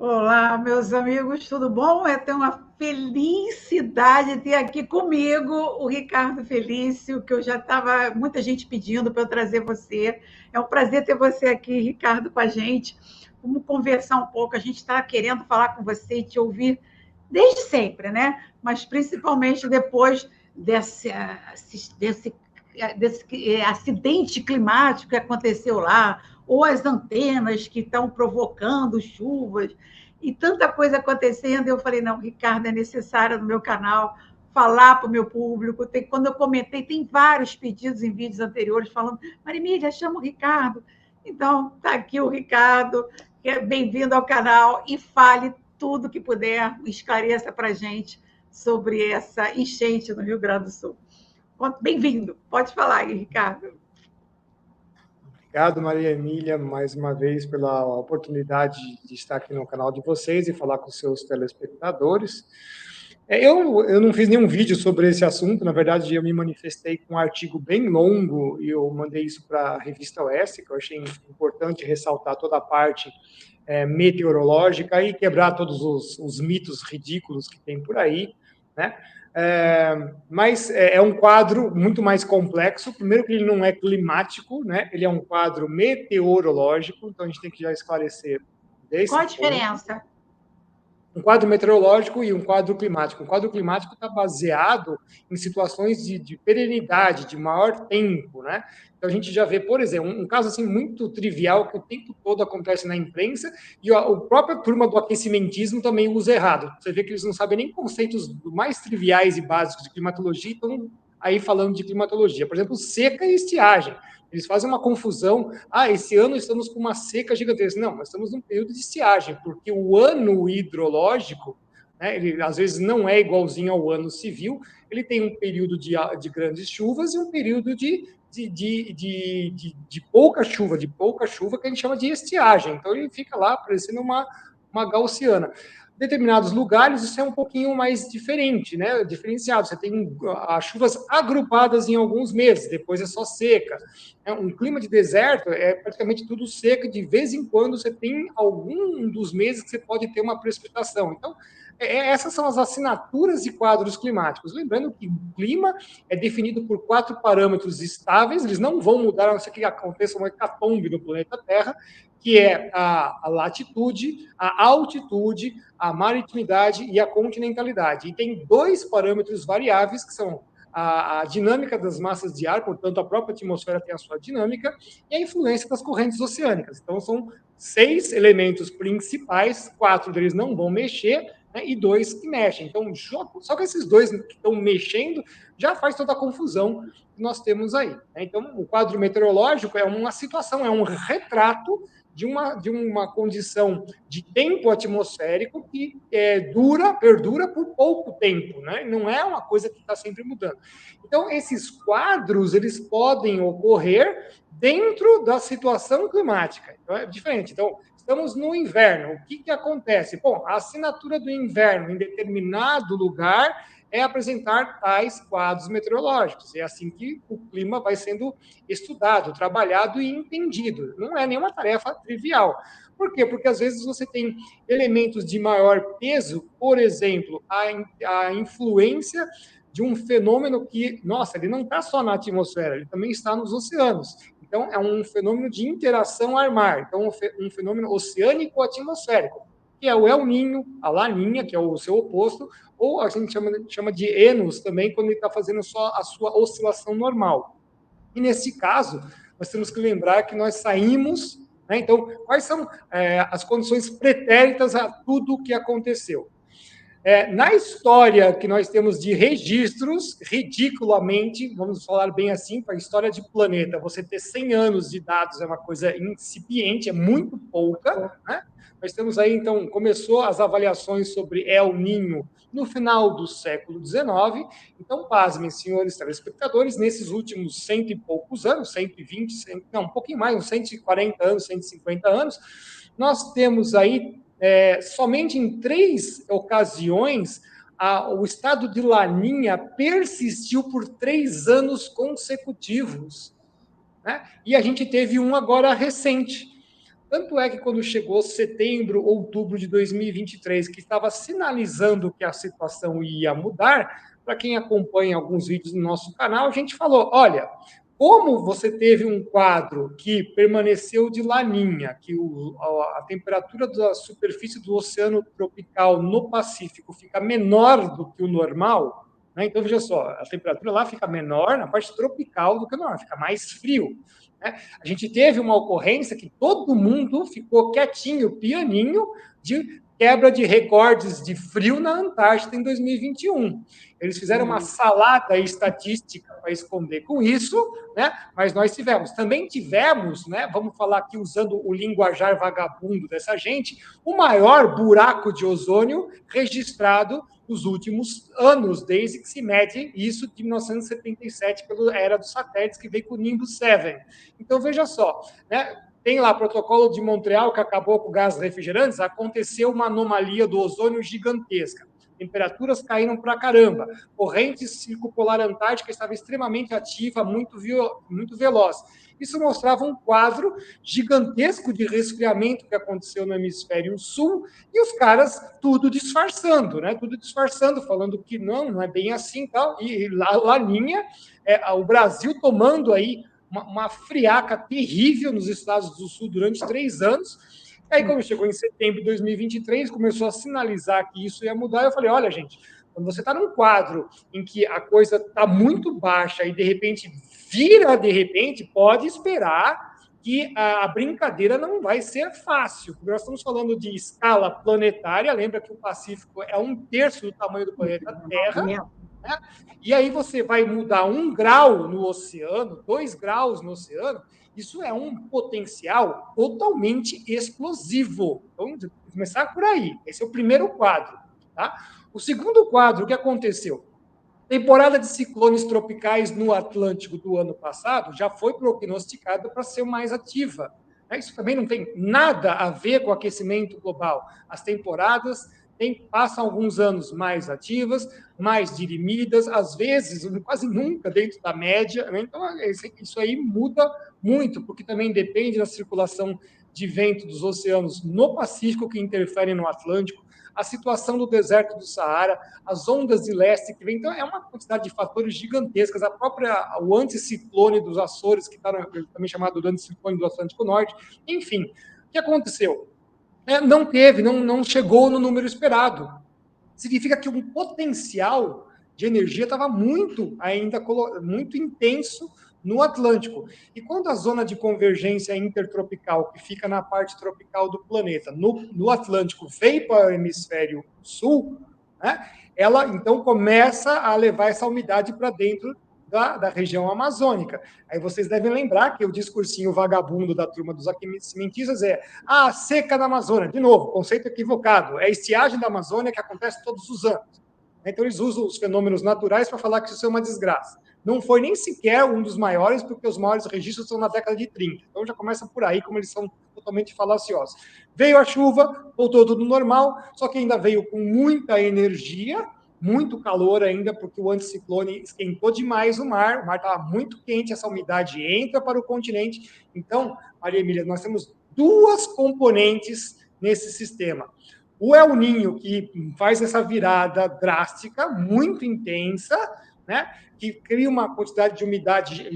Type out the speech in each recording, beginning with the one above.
Olá, meus amigos, tudo bom? É ter uma felicidade ter aqui comigo o Ricardo Felício, que eu já estava muita gente pedindo para eu trazer você. É um prazer ter você aqui, Ricardo, com a gente. Vamos conversar um pouco. A gente está querendo falar com você e te ouvir desde sempre, né? Mas principalmente depois desse acidente climático que aconteceu lá, ou as antenas que estão provocando chuvas e tanta coisa acontecendo. Eu falei, não, Ricardo, é necessário no meu canal falar para o meu público. Quando eu comentei, tem vários pedidos em vídeos anteriores falando, Marimília, chama o Ricardo. Então, está aqui o Ricardo, bem-vindo ao canal e fale tudo que puder, esclareça para a gente sobre essa enchente no Rio Grande do Sul. Bem-vindo, pode falar aí, Ricardo. Obrigado, Maria Emília, mais uma vez pela oportunidade de estar aqui no canal de vocês e falar com os seus telespectadores. Eu não fiz nenhum vídeo sobre esse assunto, na verdade eu me manifestei com um artigo bem longo e eu mandei isso para a revista Oeste, que eu achei importante ressaltar toda a parte meteorológica e quebrar todos os mitos ridículos que tem por aí, né? Mas é um quadro muito mais complexo. Primeiro que ele não é climático, né? Ele é um quadro meteorológico, então a gente tem que já esclarecer desse Qual a ponto. diferença? Um quadro meteorológico e um quadro climático. Um quadro climático está baseado em situações de perenidade, de maior tempo, né? Então a gente já vê, por exemplo, um caso assim muito trivial que o tempo todo acontece na imprensa e a própria turma do aquecimentismo também usa errado. Você vê que eles não sabem nem conceitos mais triviais e básicos de climatologia, então aí falando de climatologia. Por exemplo, seca e estiagem. Eles fazem uma confusão. Esse ano estamos com uma seca gigantesca. Não, nós estamos num período de estiagem, porque o ano hidrológico, né, ele às vezes não é igualzinho ao ano civil, ele tem um período de grandes chuvas e um período de pouca chuva, que a gente chama de estiagem. Então ele fica lá parecendo uma gaussiana. Determinados lugares isso é um pouquinho mais diferente, né? Diferenciado. Você tem as chuvas agrupadas em alguns meses, depois é só seca. Um clima de deserto é praticamente tudo seco, de vez em quando você tem algum dos meses que você pode ter uma precipitação. Então, essas são as assinaturas de quadros climáticos. Lembrando que o clima é definido por 4 parâmetros estáveis, eles não vão mudar, a não ser que aconteça uma hecatombe no planeta Terra, que é a latitude, a altitude, a maritimidade e a continentalidade. E tem 2 parâmetros variáveis, que são a dinâmica das massas de ar, portanto, a própria atmosfera tem a sua dinâmica, e a influência das correntes oceânicas. Então, são 6 elementos principais, 4 deles não vão mexer, né, e 2 que mexem. Então, só que esses 2 que estão mexendo já faz toda a confusão que nós temos aí. Né? Então, o quadro meteorológico é uma situação, é um retrato de uma condição de tempo atmosférico que perdura por pouco tempo, né? Não é uma coisa que está sempre mudando. Então, esses quadros, eles podem ocorrer dentro da situação climática. Então, é diferente. Então, estamos no inverno. O que acontece? Bom, a assinatura do inverno em determinado lugar é apresentar tais quadros meteorológicos. É assim que o clima vai sendo estudado, trabalhado e entendido. Não é nenhuma tarefa trivial. Por quê? Porque às vezes você tem elementos de maior peso, por exemplo, a influência de um fenômeno que, nossa, ele não está só na atmosfera, ele também está nos oceanos. Então, é um fenômeno de interação ar-mar, então um fenômeno oceânico-atmosférico, que é o El Niño, a Laninha, que é o seu oposto, ou a gente chama de Enos também, quando ele está fazendo só a sua oscilação normal. E nesse caso, nós temos que lembrar que nós saímos, né? Então, quais são as condições pretéritas a tudo o que aconteceu? Na história que nós temos de registros, ridiculamente, vamos falar bem assim, para a história de planeta, você ter 100 anos de dados é uma coisa incipiente, é muito pouca, né? Nós temos aí, então, começou as avaliações sobre El Niño no final do século XIX. Então, pasmem, senhores telespectadores, nesses últimos 100 e poucos anos, 120, não, um pouquinho mais, uns 140 anos, 150 anos, nós temos aí somente em 3 ocasiões o estado de Laninha persistiu por 3 anos consecutivos, né? E a gente teve um agora recente. Tanto é que quando chegou setembro, outubro de 2023, que estava sinalizando que a situação ia mudar, para quem acompanha alguns vídeos no nosso canal, a gente falou, olha, como você teve um quadro que permaneceu de laninha, que a temperatura da superfície do oceano tropical no Pacífico fica menor do que o normal, né? Então, veja só, a temperatura lá fica menor na parte tropical do que o normal, fica mais frio. Né? A gente teve uma ocorrência que todo mundo ficou quietinho, pianinho, de quebra de recordes de frio na Antártida em 2021. Eles fizeram uma salada estatística para esconder com isso, né? Mas nós também tivemos, né? Vamos falar aqui usando o linguajar vagabundo dessa gente, o maior buraco de ozônio registrado nos últimos anos, desde que se mede isso de 1977 pela era dos satélites que veio com o Nimbus 7. Então veja só, né? Tem lá o protocolo de Montreal que acabou com gases refrigerantes, aconteceu uma anomalia do ozônio gigantesca. Temperaturas caíram para caramba. Corrente circumpolar antártica estava extremamente ativa, muito veloz. Isso mostrava um quadro gigantesco de resfriamento que aconteceu no hemisfério sul e os caras tudo disfarçando, né? Tudo disfarçando, falando que não é bem assim, tal. E Laninha, o Brasil tomando aí uma friaca terrível nos estados do sul durante 3 anos. Aí, quando chegou em setembro de 2023, começou a sinalizar que isso ia mudar. Eu falei, olha, gente, quando você está num quadro em que a coisa está muito baixa e, de repente, pode esperar que a brincadeira não vai ser fácil. Nós estamos falando de escala planetária, lembra que o Pacífico é 1/3 do tamanho do planeta Terra, né? E aí você vai mudar 1 grau no oceano, 2 graus no oceano, isso é um potencial totalmente explosivo. Então, vamos começar por aí. Esse é o primeiro quadro. Tá? O segundo quadro, o que aconteceu? Temporada de ciclones tropicais no Atlântico do ano passado já foi prognosticada para ser mais ativa. Isso também não tem nada a ver com o aquecimento global. As temporadas passam alguns anos mais ativas, mais dirimidas, às vezes, quase nunca dentro da média. Né? Então, isso aí muda muito, porque também depende da circulação de vento dos oceanos no Pacífico, que interferem no Atlântico, a situação do deserto do Saara, as ondas de leste que vem. Então, é uma quantidade de fatores gigantescas. O anticiclone dos Açores, que está também chamado de anticiclone do Atlântico Norte. Enfim, o que aconteceu? Não chegou no número esperado. Significa que um potencial de energia estava muito intenso no Atlântico. E quando a zona de convergência intertropical, que fica na parte tropical do planeta, no Atlântico, veio para o hemisfério sul, né, ela então começa a levar essa umidade para dentro da região amazônica. Aí vocês devem lembrar que o discursinho vagabundo da turma dos cientistas é seca na Amazônia. De novo, conceito equivocado. É a estiagem da Amazônia que acontece todos os anos. Então, eles usam os fenômenos naturais para falar que isso é uma desgraça. Não foi nem sequer um dos maiores, porque os maiores registros são na década de 30. Então, já começa por aí, como eles são totalmente falaciosos. Veio a chuva, voltou tudo normal, só que ainda veio com muita energia, muito calor ainda, porque o anticiclone esquentou demais o mar estava muito quente, essa umidade entra para o continente. Então, Maria Emília, nós temos 2 componentes nesse sistema. O El Niño, que faz essa virada drástica, muito intensa, né, que cria uma quantidade de umidade,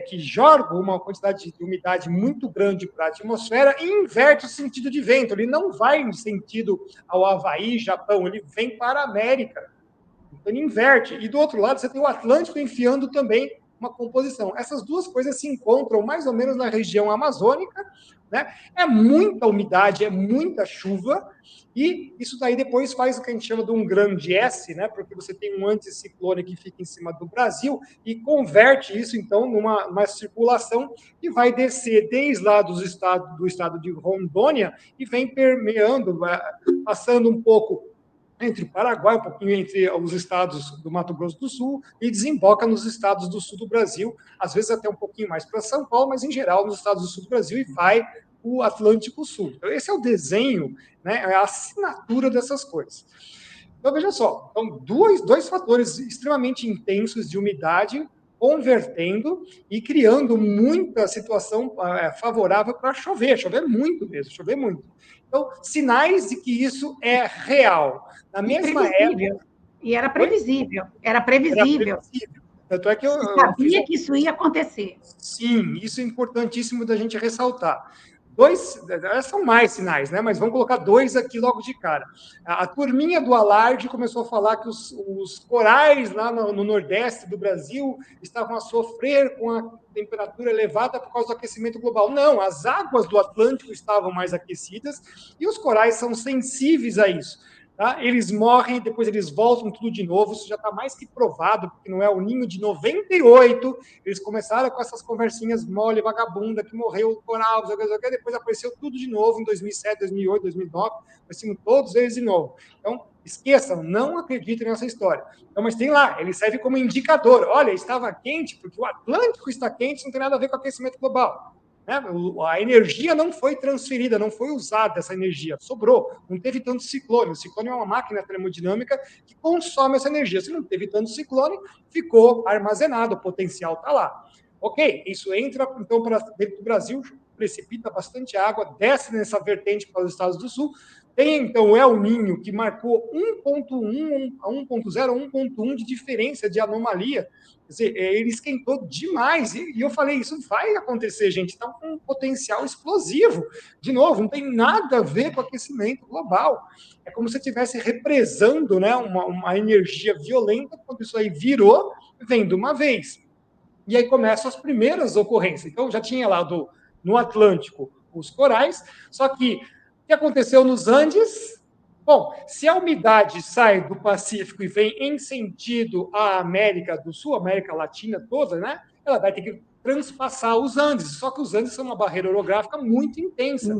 que joga uma quantidade de umidade muito grande para a atmosfera e inverte o sentido de vento. Ele não vai em sentido ao Havaí, Japão, ele vem para a América. Então, ele inverte. E do outro lado, você tem o Atlântico enfiando também uma composição. Essas 2 coisas se encontram mais ou menos na região amazônica, né? É muita umidade, é muita chuva, e isso daí depois faz o que a gente chama de um grande S, né? Porque você tem um anticiclone que fica em cima do Brasil e converte isso, então, numa circulação que vai descer desde lá do estado de Rondônia e vem permeando, passando um pouco entre o Paraguai, um pouquinho entre os estados do Mato Grosso do Sul e desemboca nos estados do sul do Brasil, às vezes até um pouquinho mais para São Paulo, mas em geral nos estados do sul do Brasil e vai o Atlântico Sul. Então, esse é o desenho, né, é a assinatura dessas coisas. Então, veja só, então, dois fatores extremamente intensos de umidade convertendo e criando muita situação favorável para chover muito mesmo, chover muito. Então, sinais de que isso é real. Na mesma época... E era previsível, era previsível. Tanto é que Você sabia que isso ia acontecer. Sim, isso é importantíssimo da gente ressaltar. São mais sinais, né? Mas vamos colocar 2 aqui logo de cara. A turminha do Alarde começou a falar que os corais lá no Nordeste do Brasil estavam a sofrer com a temperatura elevada por causa do aquecimento global. Não, as águas do Atlântico estavam mais aquecidas e os corais são sensíveis a isso. Tá? Eles morrem, depois eles voltam tudo de novo, isso já está mais que provado, porque não é o Ninho de 98, eles começaram com essas conversinhas mole, vagabunda, que morreu o coral, depois apareceu tudo de novo em 2007, 2008, 2009, apareciam todos eles de novo. Então, esqueçam, não acreditem nessa história. Então, mas tem lá, ele serve como indicador. Olha, estava quente, porque o Atlântico está quente, isso não tem nada a ver com o aquecimento global. A energia não foi transferida, não foi usada essa energia, sobrou, não teve tanto ciclone. O ciclone é uma máquina termodinâmica que consome essa energia. Se não teve tanto ciclone, ficou armazenado, o potencial está lá. Ok, isso entra então para dentro do Brasil, precipita bastante água, desce nessa vertente para os estados do sul. Tem então o El Niño, que marcou 1,1 a 1,0, 1,1 de diferença de anomalia. Quer dizer, ele esquentou demais. E eu falei, isso vai acontecer, gente. Está com um potencial explosivo. De novo, não tem nada a ver com aquecimento global. É como se estivesse represando, né, uma energia violenta. Quando isso aí virou, vem de uma vez. E aí começam as primeiras ocorrências. Então, já tinha lá no Atlântico os corais, só que o que aconteceu nos Andes? Bom, se a umidade sai do Pacífico e vem em sentido à América do Sul, América Latina toda, né? Ela vai ter que transpassar os Andes. Só que os Andes são uma barreira orográfica muito intensa.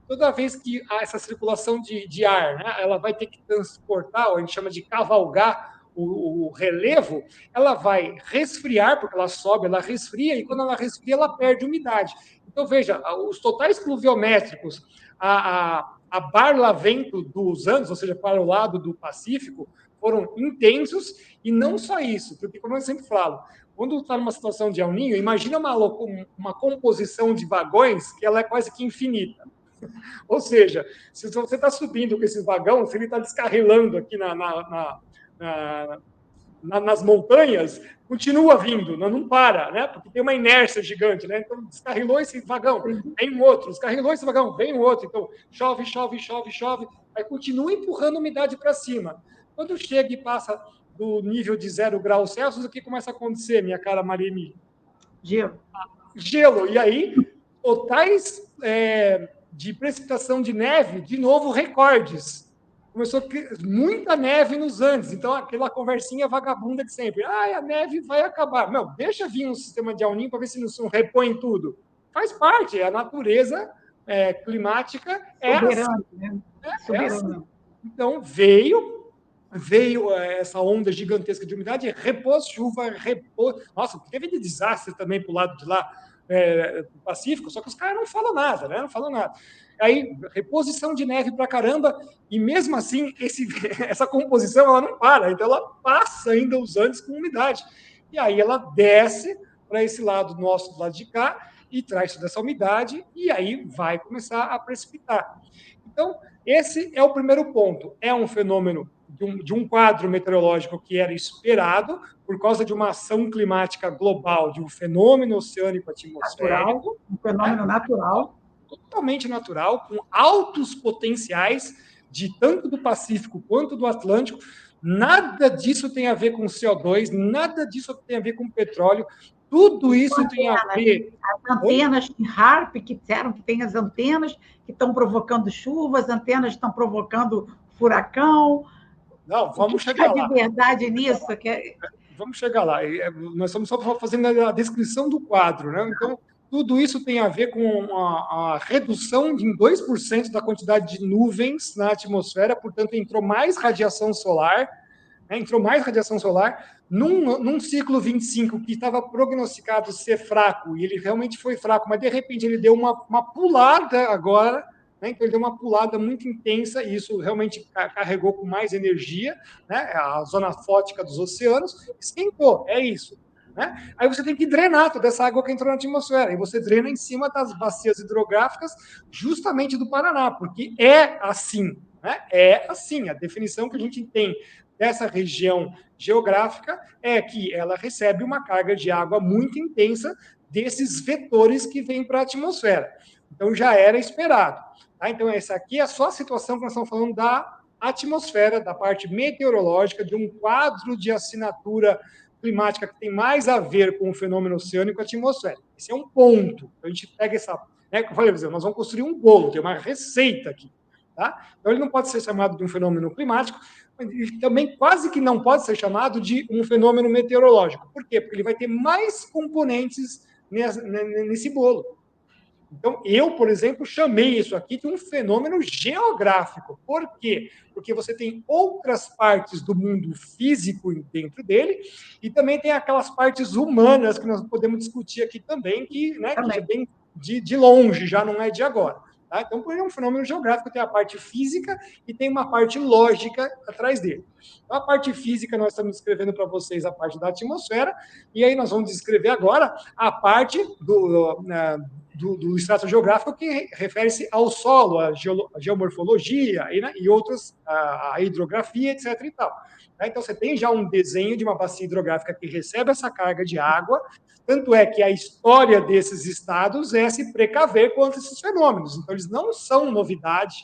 Toda vez que há essa circulação de ar, né, ela vai ter que transportar, ou a gente chama de cavalgar o relevo, ela vai resfriar, porque ela sobe, ela resfria, e quando ela resfria, ela perde umidade. Então, veja, os totais pluviométricos, a barlavento dos Andes, ou seja, para o lado do Pacífico, foram intensos, e não só isso, porque, como eu sempre falo, quando está numa situação de El Niño, imagina uma composição de vagões que ela é quase que infinita. Ou seja, se você está subindo com esse vagão, se ele está descarrilando aqui nas montanhas, continua vindo, não para, né? Porque tem uma inércia gigante, né? Então, descarrilou esse vagão, vem um outro, descarrilou esse vagão, vem um outro. Então, chove, chove, chove, chove, aí continua empurrando a umidade para cima. Quando chega e passa do nível de 0 graus Celsius, o que começa a acontecer, minha cara Maria Emília? Gelo. Gelo. E aí, totais de precipitação de neve, de novo, recordes. Começou muita neve nos Andes, então aquela conversinha vagabunda de sempre. A neve vai acabar. Não, deixa vir um sistema de El Niño para ver se não repõe tudo. Faz parte, a natureza climática é soberana, assim. Né? Soberana. Assim. Então, veio essa onda gigantesca de umidade, repôs chuva, Nossa, teve de desastre também para o lado de lá, do Pacífico, só que os caras não falam nada, né? Não falam nada. Aí, reposição de neve para caramba, e mesmo assim, essa composição ela não para, então ela passa ainda os Andes com umidade. E aí ela desce para esse lado nosso, do lado de cá, e traz toda essa umidade, e aí vai começar a precipitar. Então, esse é o primeiro ponto. É um fenômeno de um quadro meteorológico que era esperado por causa de uma ação climática global, de um fenômeno oceânico atmosférico. Um fenômeno natural. Totalmente natural, com altos potenciais, tanto do Pacífico quanto do Atlântico. Nada disso tem a ver com CO2, nada disso tem a ver com petróleo. Tudo isso tem a ver... As antenas de HAARP, que disseram que tem as antenas que estão provocando chuvas, as antenas estão provocando furacão. Não, vamos chegar lá. De verdade nisso? Vamos chegar lá. Nós estamos só fazendo a descrição do quadro, né? Então, tudo isso tem a ver com a redução em 2% da quantidade de nuvens na atmosfera, portanto, entrou mais radiação solar, né? Num ciclo 25 que estava prognosticado ser fraco, e ele realmente foi fraco, mas de repente ele deu uma pulada agora, né? Então ele deu uma pulada muito intensa, e isso realmente carregou com mais energia, né? A zona fótica dos oceanos esquentou, é isso. né? Aí você tem que drenar toda essa água que entrou na atmosfera, e você drena em cima das bacias hidrográficas justamente do Paraná, porque é assim, né? É assim, a definição que a gente tem dessa região geográfica é que ela recebe uma carga de água muito intensa desses vetores que vêm para a atmosfera. Então já era esperado. Tá? Então essa aqui é só a situação que nós estamos falando da atmosfera, da parte meteorológica, de um quadro de assinatura climática que tem mais a ver com o fenômeno oceânico atmosférico. Esse é um ponto. Então, a gente pega essa... Né, como eu falei, nós vamos construir um bolo, tem uma receita aqui. Tá? Então, ele não pode ser chamado de um fenômeno climático, e também quase que não pode ser chamado de um fenômeno meteorológico. Por quê? Porque ele vai ter mais componentes nesse bolo. Então, eu, por exemplo, chamei isso aqui de um fenômeno geográfico. Por quê? Porque você tem outras partes do mundo físico dentro dele e também tem aquelas partes humanas que nós podemos discutir aqui também, que, né, que já vem de longe, já não é de agora. Tá? Então, é um fenômeno geográfico, tem a parte física e tem uma parte lógica atrás dele. Então, a parte física, nós estamos descrevendo para vocês a parte da atmosfera, e aí nós vamos descrever agora a parte do extrato geográfico que refere-se ao solo, à geomorfologia e outras, a hidrografia, etc. E tal. Então, você tem já um desenho de uma bacia hidrográfica que recebe essa carga de água, tanto é que a história desses estados é se precaver contra esses fenômenos. Então, eles não são novidade,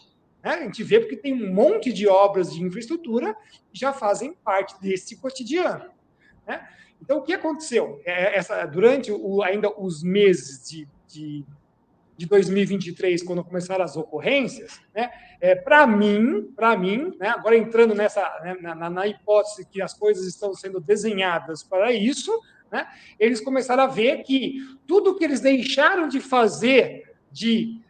né? A gente vê porque tem um monte de obras de infraestrutura que já fazem parte desse cotidiano. Né? Então, o que aconteceu? Durante ainda os meses de 2023, quando começaram as ocorrências, né, para mim, né, agora entrando nessa, né, na hipótese que as coisas estão sendo desenhadas para isso, né, eles começaram a ver que tudo que eles deixaram de fazer de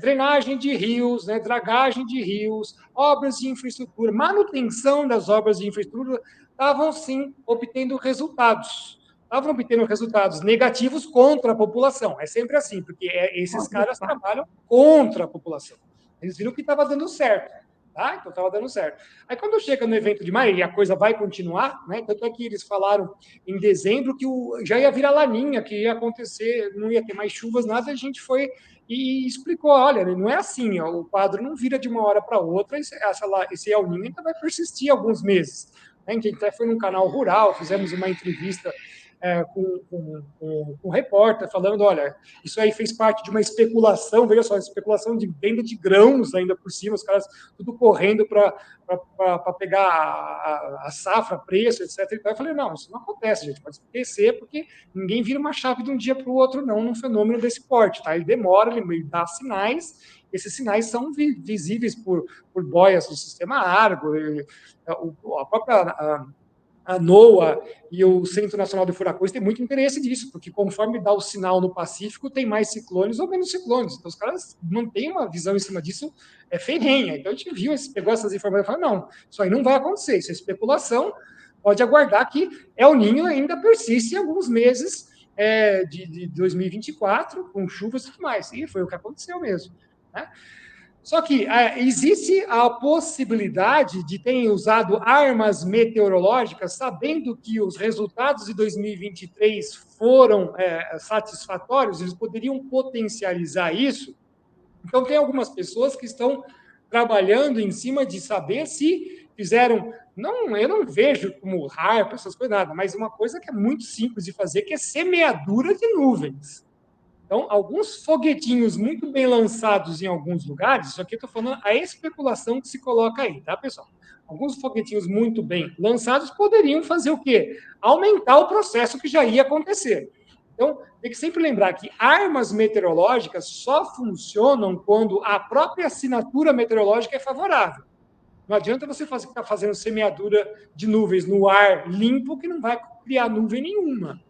drenagem de rios, né, dragagem de rios, obras de infraestrutura, manutenção das obras de infraestrutura, estavam, sim, obtendo resultados. Estavam obtendo resultados negativos contra a população. É sempre assim, porque esses caras trabalham contra a população. Eles viram que estava dando certo. Tá? Então estava dando certo. Aí quando chega no evento de maio, e a coisa vai continuar, né? Tanto é que eles falaram em dezembro que já ia virar laninha, que ia acontecer, não ia ter mais chuvas, nada, a gente foi e explicou, olha, não é assim, ó, o quadro não vira de uma hora para outra, esse El Niño ainda vai persistir alguns meses. A gente até foi num canal rural, fizemos uma entrevista com um repórter falando, olha, isso aí fez parte de uma especulação, veja só, especulação de venda de grãos ainda por cima, os caras tudo correndo para pegar a safra, preço, etc. E eu falei, não, isso não acontece, gente, pode esquecer, porque ninguém vira uma chave de um dia para o outro, não, num fenômeno desse porte, tá? Ele demora, ele dá sinais, esses sinais são visíveis por boias do sistema Argo, a própria... A NOAA e o Centro Nacional de Furacões têm muito interesse nisso, porque conforme dá o sinal no Pacífico, tem mais ciclones ou menos ciclones. Então, os caras mantêm uma visão em cima disso ferrenha. Então, a gente pegou essas informações e falou, não, isso aí não vai acontecer, isso é especulação, pode aguardar que El Niño ainda persiste em alguns meses de 2024, com chuvas e tudo mais. E foi o que aconteceu mesmo. Né? Só que existe a possibilidade de terem usado armas meteorológicas, sabendo que os resultados de 2023 foram satisfatórios, eles poderiam potencializar isso. Então, tem algumas pessoas que estão trabalhando em cima de saber se fizeram... Não, eu não vejo como HAARP, essas coisas, nada, mas uma coisa que é muito simples de fazer, que é semeadura de nuvens. Então, alguns foguetinhos muito bem lançados em alguns lugares, isso aqui eu estou falando a especulação que se coloca aí, tá, pessoal? Alguns foguetinhos muito bem lançados poderiam fazer o quê? Aumentar o processo que já ia acontecer. Então, tem que sempre lembrar que armas meteorológicas só funcionam quando a própria assinatura meteorológica é favorável. Não adianta você ficar fazendo semeadura de nuvens no ar limpo, que não vai criar nuvem nenhuma.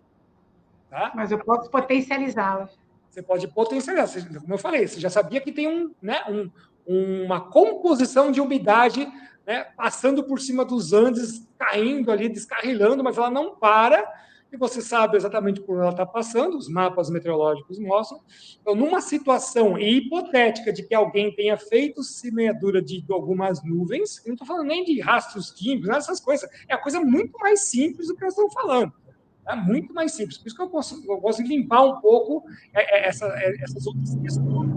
Tá? Mas eu posso potencializá-las. Você pode potencializar. Como eu falei, você já sabia que tem uma composição de umidade, né, passando por cima dos Andes, caindo ali, descarrilando, mas ela não para, e você sabe exatamente por onde ela está passando, os mapas meteorológicos mostram. Então, numa situação hipotética de que alguém tenha feito semeadura de algumas nuvens, eu não estou falando nem de rastros químicos, essas coisas, é a coisa muito mais simples do que nós estamos falando. É muito mais simples. Por isso que eu gosto de limpar um pouco essas outras questões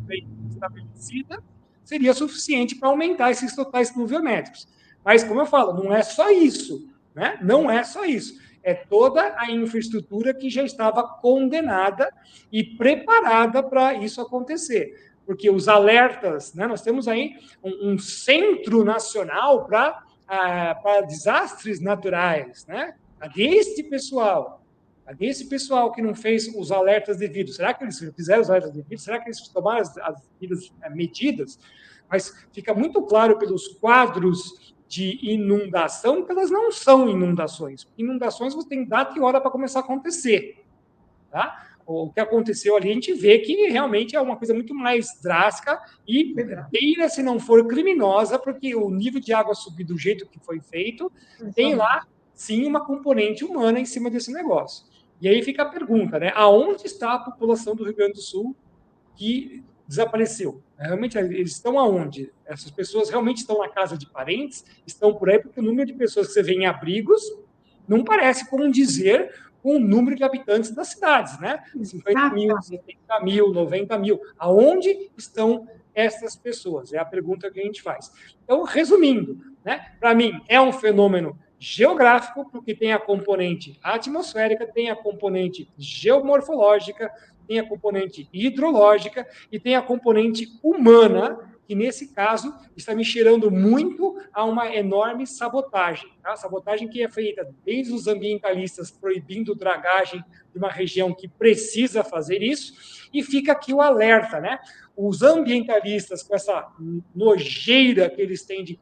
bem estabelecida, seria suficiente para aumentar esses totais pluviométricos. Mas, como eu falo, não é só isso, né? Não é só isso. É toda a infraestrutura que já estava condenada e preparada para isso acontecer. Porque os alertas, né? Nós temos aí um centro nacional para desastres naturais, né? Cadê esse pessoal? Cadê esse pessoal que não fez os alertas devidos? Será que eles fizeram os alertas devidos? Será que eles tomaram as devidas medidas? Mas fica muito claro pelos quadros de inundação que elas não são inundações. Inundações você tem data e hora para começar a acontecer. Tá? O que aconteceu ali, a gente vê que realmente é uma coisa muito mais drástica e beira se não for criminosa, porque o nível de água subir do jeito que foi feito, tem lá, sim, uma componente humana em cima desse negócio. E aí fica a pergunta, né? Aonde está a população do Rio Grande do Sul que desapareceu? Realmente, eles estão aonde? Essas pessoas realmente estão na casa de parentes? Estão por aí? Porque o número de pessoas que você vê em abrigos não parece condizer com o número de habitantes das cidades, né? 50 mil, 70 mil, 90 mil. Aonde estão essas pessoas? É a pergunta que a gente faz. Então, resumindo, né? Para mim, é um fenômeno geográfico, porque tem a componente atmosférica, tem a componente geomorfológica, tem a componente hidrológica e tem a componente humana, que nesse caso está me cheirando muito a uma enorme sabotagem. Tá? Sabotagem que é feita desde os ambientalistas proibindo dragagem de uma região que precisa fazer isso, e fica aqui o alerta, né? Os ambientalistas, com essa nojeira que eles têm de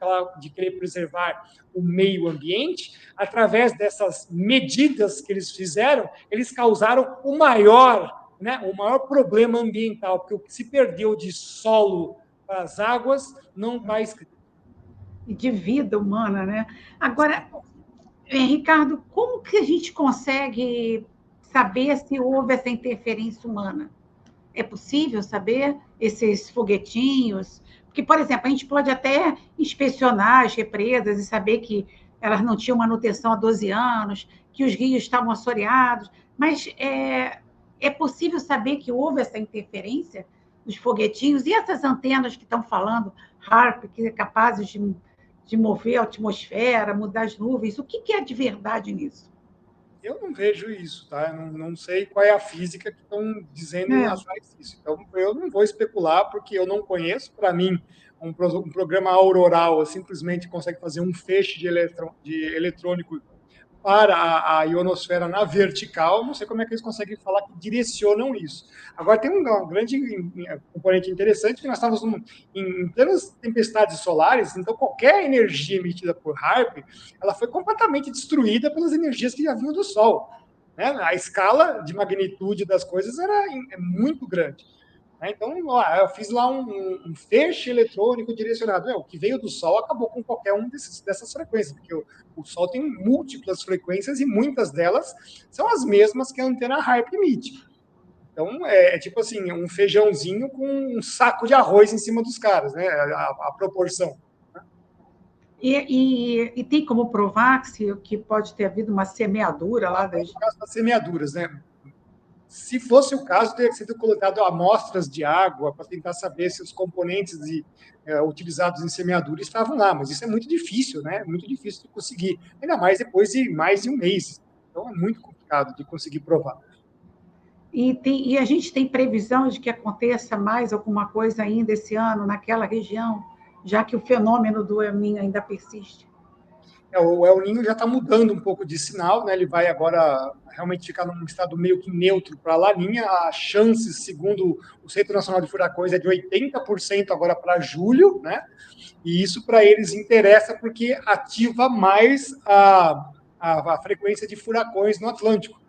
querer preservar o meio ambiente, através dessas medidas que eles fizeram, eles causaram o maior problema ambiental, porque o que se perdeu de solo para as águas não está escrito. E de vida humana, né? Agora, Ricardo, como que a gente consegue saber se houve essa interferência humana? É possível saber esses foguetinhos? Porque, por exemplo, a gente pode até inspecionar as represas e saber que elas não tinham manutenção há 12 anos, que os rios estavam assoreados, mas é possível saber que houve essa interferência dos foguetinhos e essas antenas que estão falando, HARP, que é capazes de mover a atmosfera, mudar as nuvens, o que é de verdade nisso? Eu não vejo isso, tá? Eu não sei qual é a física que estão dizendo atrás disso. Então, eu não vou especular, porque eu não conheço. Para mim, um programa auroral simplesmente consegue fazer um feixe de eletrônico para a ionosfera na vertical. Não sei como é que eles conseguem falar que direcionam isso. Agora, tem um grande componente interessante, que nós estamos em plenas tempestades solares, então qualquer energia emitida por HARP, ela foi completamente destruída pelas energias que já vinham do Sol. Né? A escala de magnitude das coisas é muito grande. Então, eu fiz lá um feixe eletrônico direcionado. O que veio do Sol acabou com qualquer dessas frequências, porque o Sol tem múltiplas frequências e muitas delas são as mesmas que a antena HARP emite. Então, é tipo assim, um feijãozinho com um saco de arroz em cima dos caras, né? A proporção. E tem como provar que pode ter havido uma semeadura lá das... As semeaduras, né? Se fosse o caso, teria sido colocado amostras de água para tentar saber se os componentes utilizados em semeadura estavam lá, mas isso é muito difícil, né? Muito difícil de conseguir, ainda mais depois de mais de um mês. Então, é muito complicado de conseguir provar. E a gente tem previsão de que aconteça mais alguma coisa ainda esse ano naquela região, já que o fenômeno do El Niño ainda persiste? O El Niño já está mudando um pouco de sinal, né? Ele vai agora realmente ficar num estado meio que neutro para a Laninha. A chance, segundo o Centro Nacional de Furacões, é de 80% agora para julho, né? E isso para eles interessa porque ativa mais a frequência de furacões no Atlântico.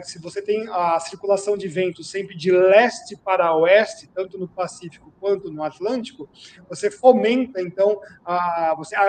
Se você tem a circulação de vento sempre de leste para oeste, tanto no Pacífico quanto no Atlântico, você fomenta, então,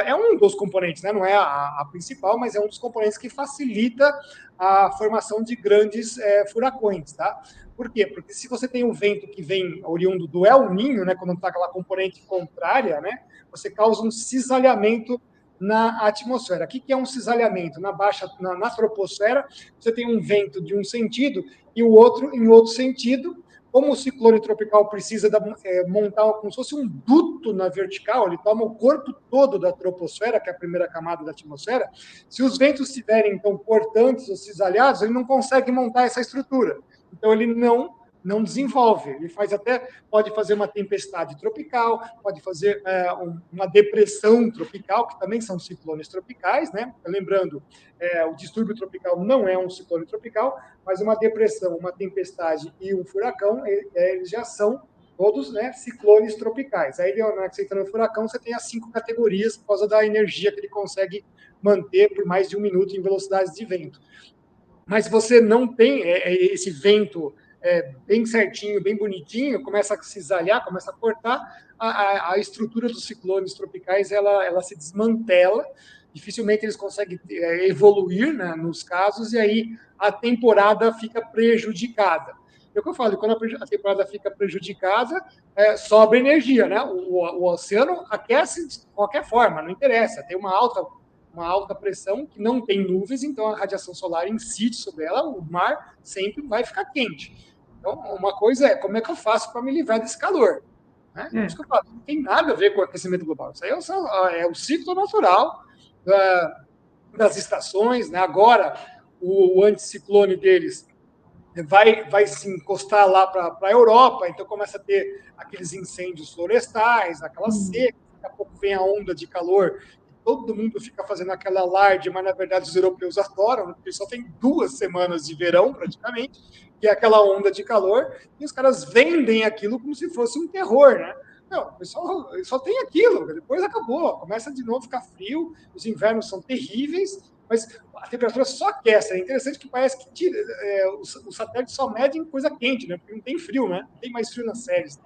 é um dos componentes, né? Não é a principal, mas é um dos componentes que facilita a formação de grandes furacões. Tá? Por quê? Porque se você tem o vento que vem oriundo do El Niño, né, quando está aquela componente contrária, né, você causa um cisalhamento na atmosfera. O que é um cisalhamento? Na troposfera, você tem um vento de um sentido e o outro em outro sentido. Como o ciclone tropical precisa montar como se fosse um duto na vertical, ele toma o corpo todo da troposfera, que é a primeira camada da atmosfera. Se os ventos estiverem, então, cortantes ou cisalhados, ele não consegue montar essa estrutura. Então, ele não desenvolve. Ele pode fazer uma tempestade tropical, pode fazer uma depressão tropical, que também são ciclones tropicais, né? Lembrando, o distúrbio tropical não é um ciclone tropical, mas uma depressão, uma tempestade e um furacão, eles já são todos, né, ciclones tropicais. Aí, na hora que você entra no furacão, você tem as 5 categorias por causa da energia que ele consegue manter por mais de 1 minuto em velocidades de vento. Mas você não tem esse vento bem certinho, bem bonitinho, começa a cisalhar, começa a cortar, a estrutura dos ciclones tropicais ela se desmantela, dificilmente eles conseguem evoluir, né, nos casos, e aí a temporada fica prejudicada. É o que eu falo, quando a temporada fica prejudicada, sobra energia, né? O oceano aquece de qualquer forma, não interessa, tem uma alta pressão que não tem nuvens, então a radiação solar incide sobre ela, o mar sempre vai ficar quente. Então, uma coisa é, como é que eu faço para me livrar desse calor? Né? Isso que eu falo, não tem nada a ver com o aquecimento global. Isso aí é o ciclo natural das estações. Né? Agora, o anticiclone deles vai se encostar lá para a Europa, então começa a ter aqueles incêndios florestais, aquela seca, daqui a pouco vem a onda de calor, todo mundo fica fazendo aquela alarde, mas na verdade os europeus adoram, porque só tem 2 semanas de verão praticamente, que é aquela onda de calor, e os caras vendem aquilo como se fosse um terror, né? Não, o pessoal só tem aquilo, depois acabou, começa de novo a ficar frio, os invernos são terríveis, mas a temperatura só aquece. É interessante que parece que os satélites só medem coisa quente, né? Porque não tem frio, né? Não tem mais frio nas séries.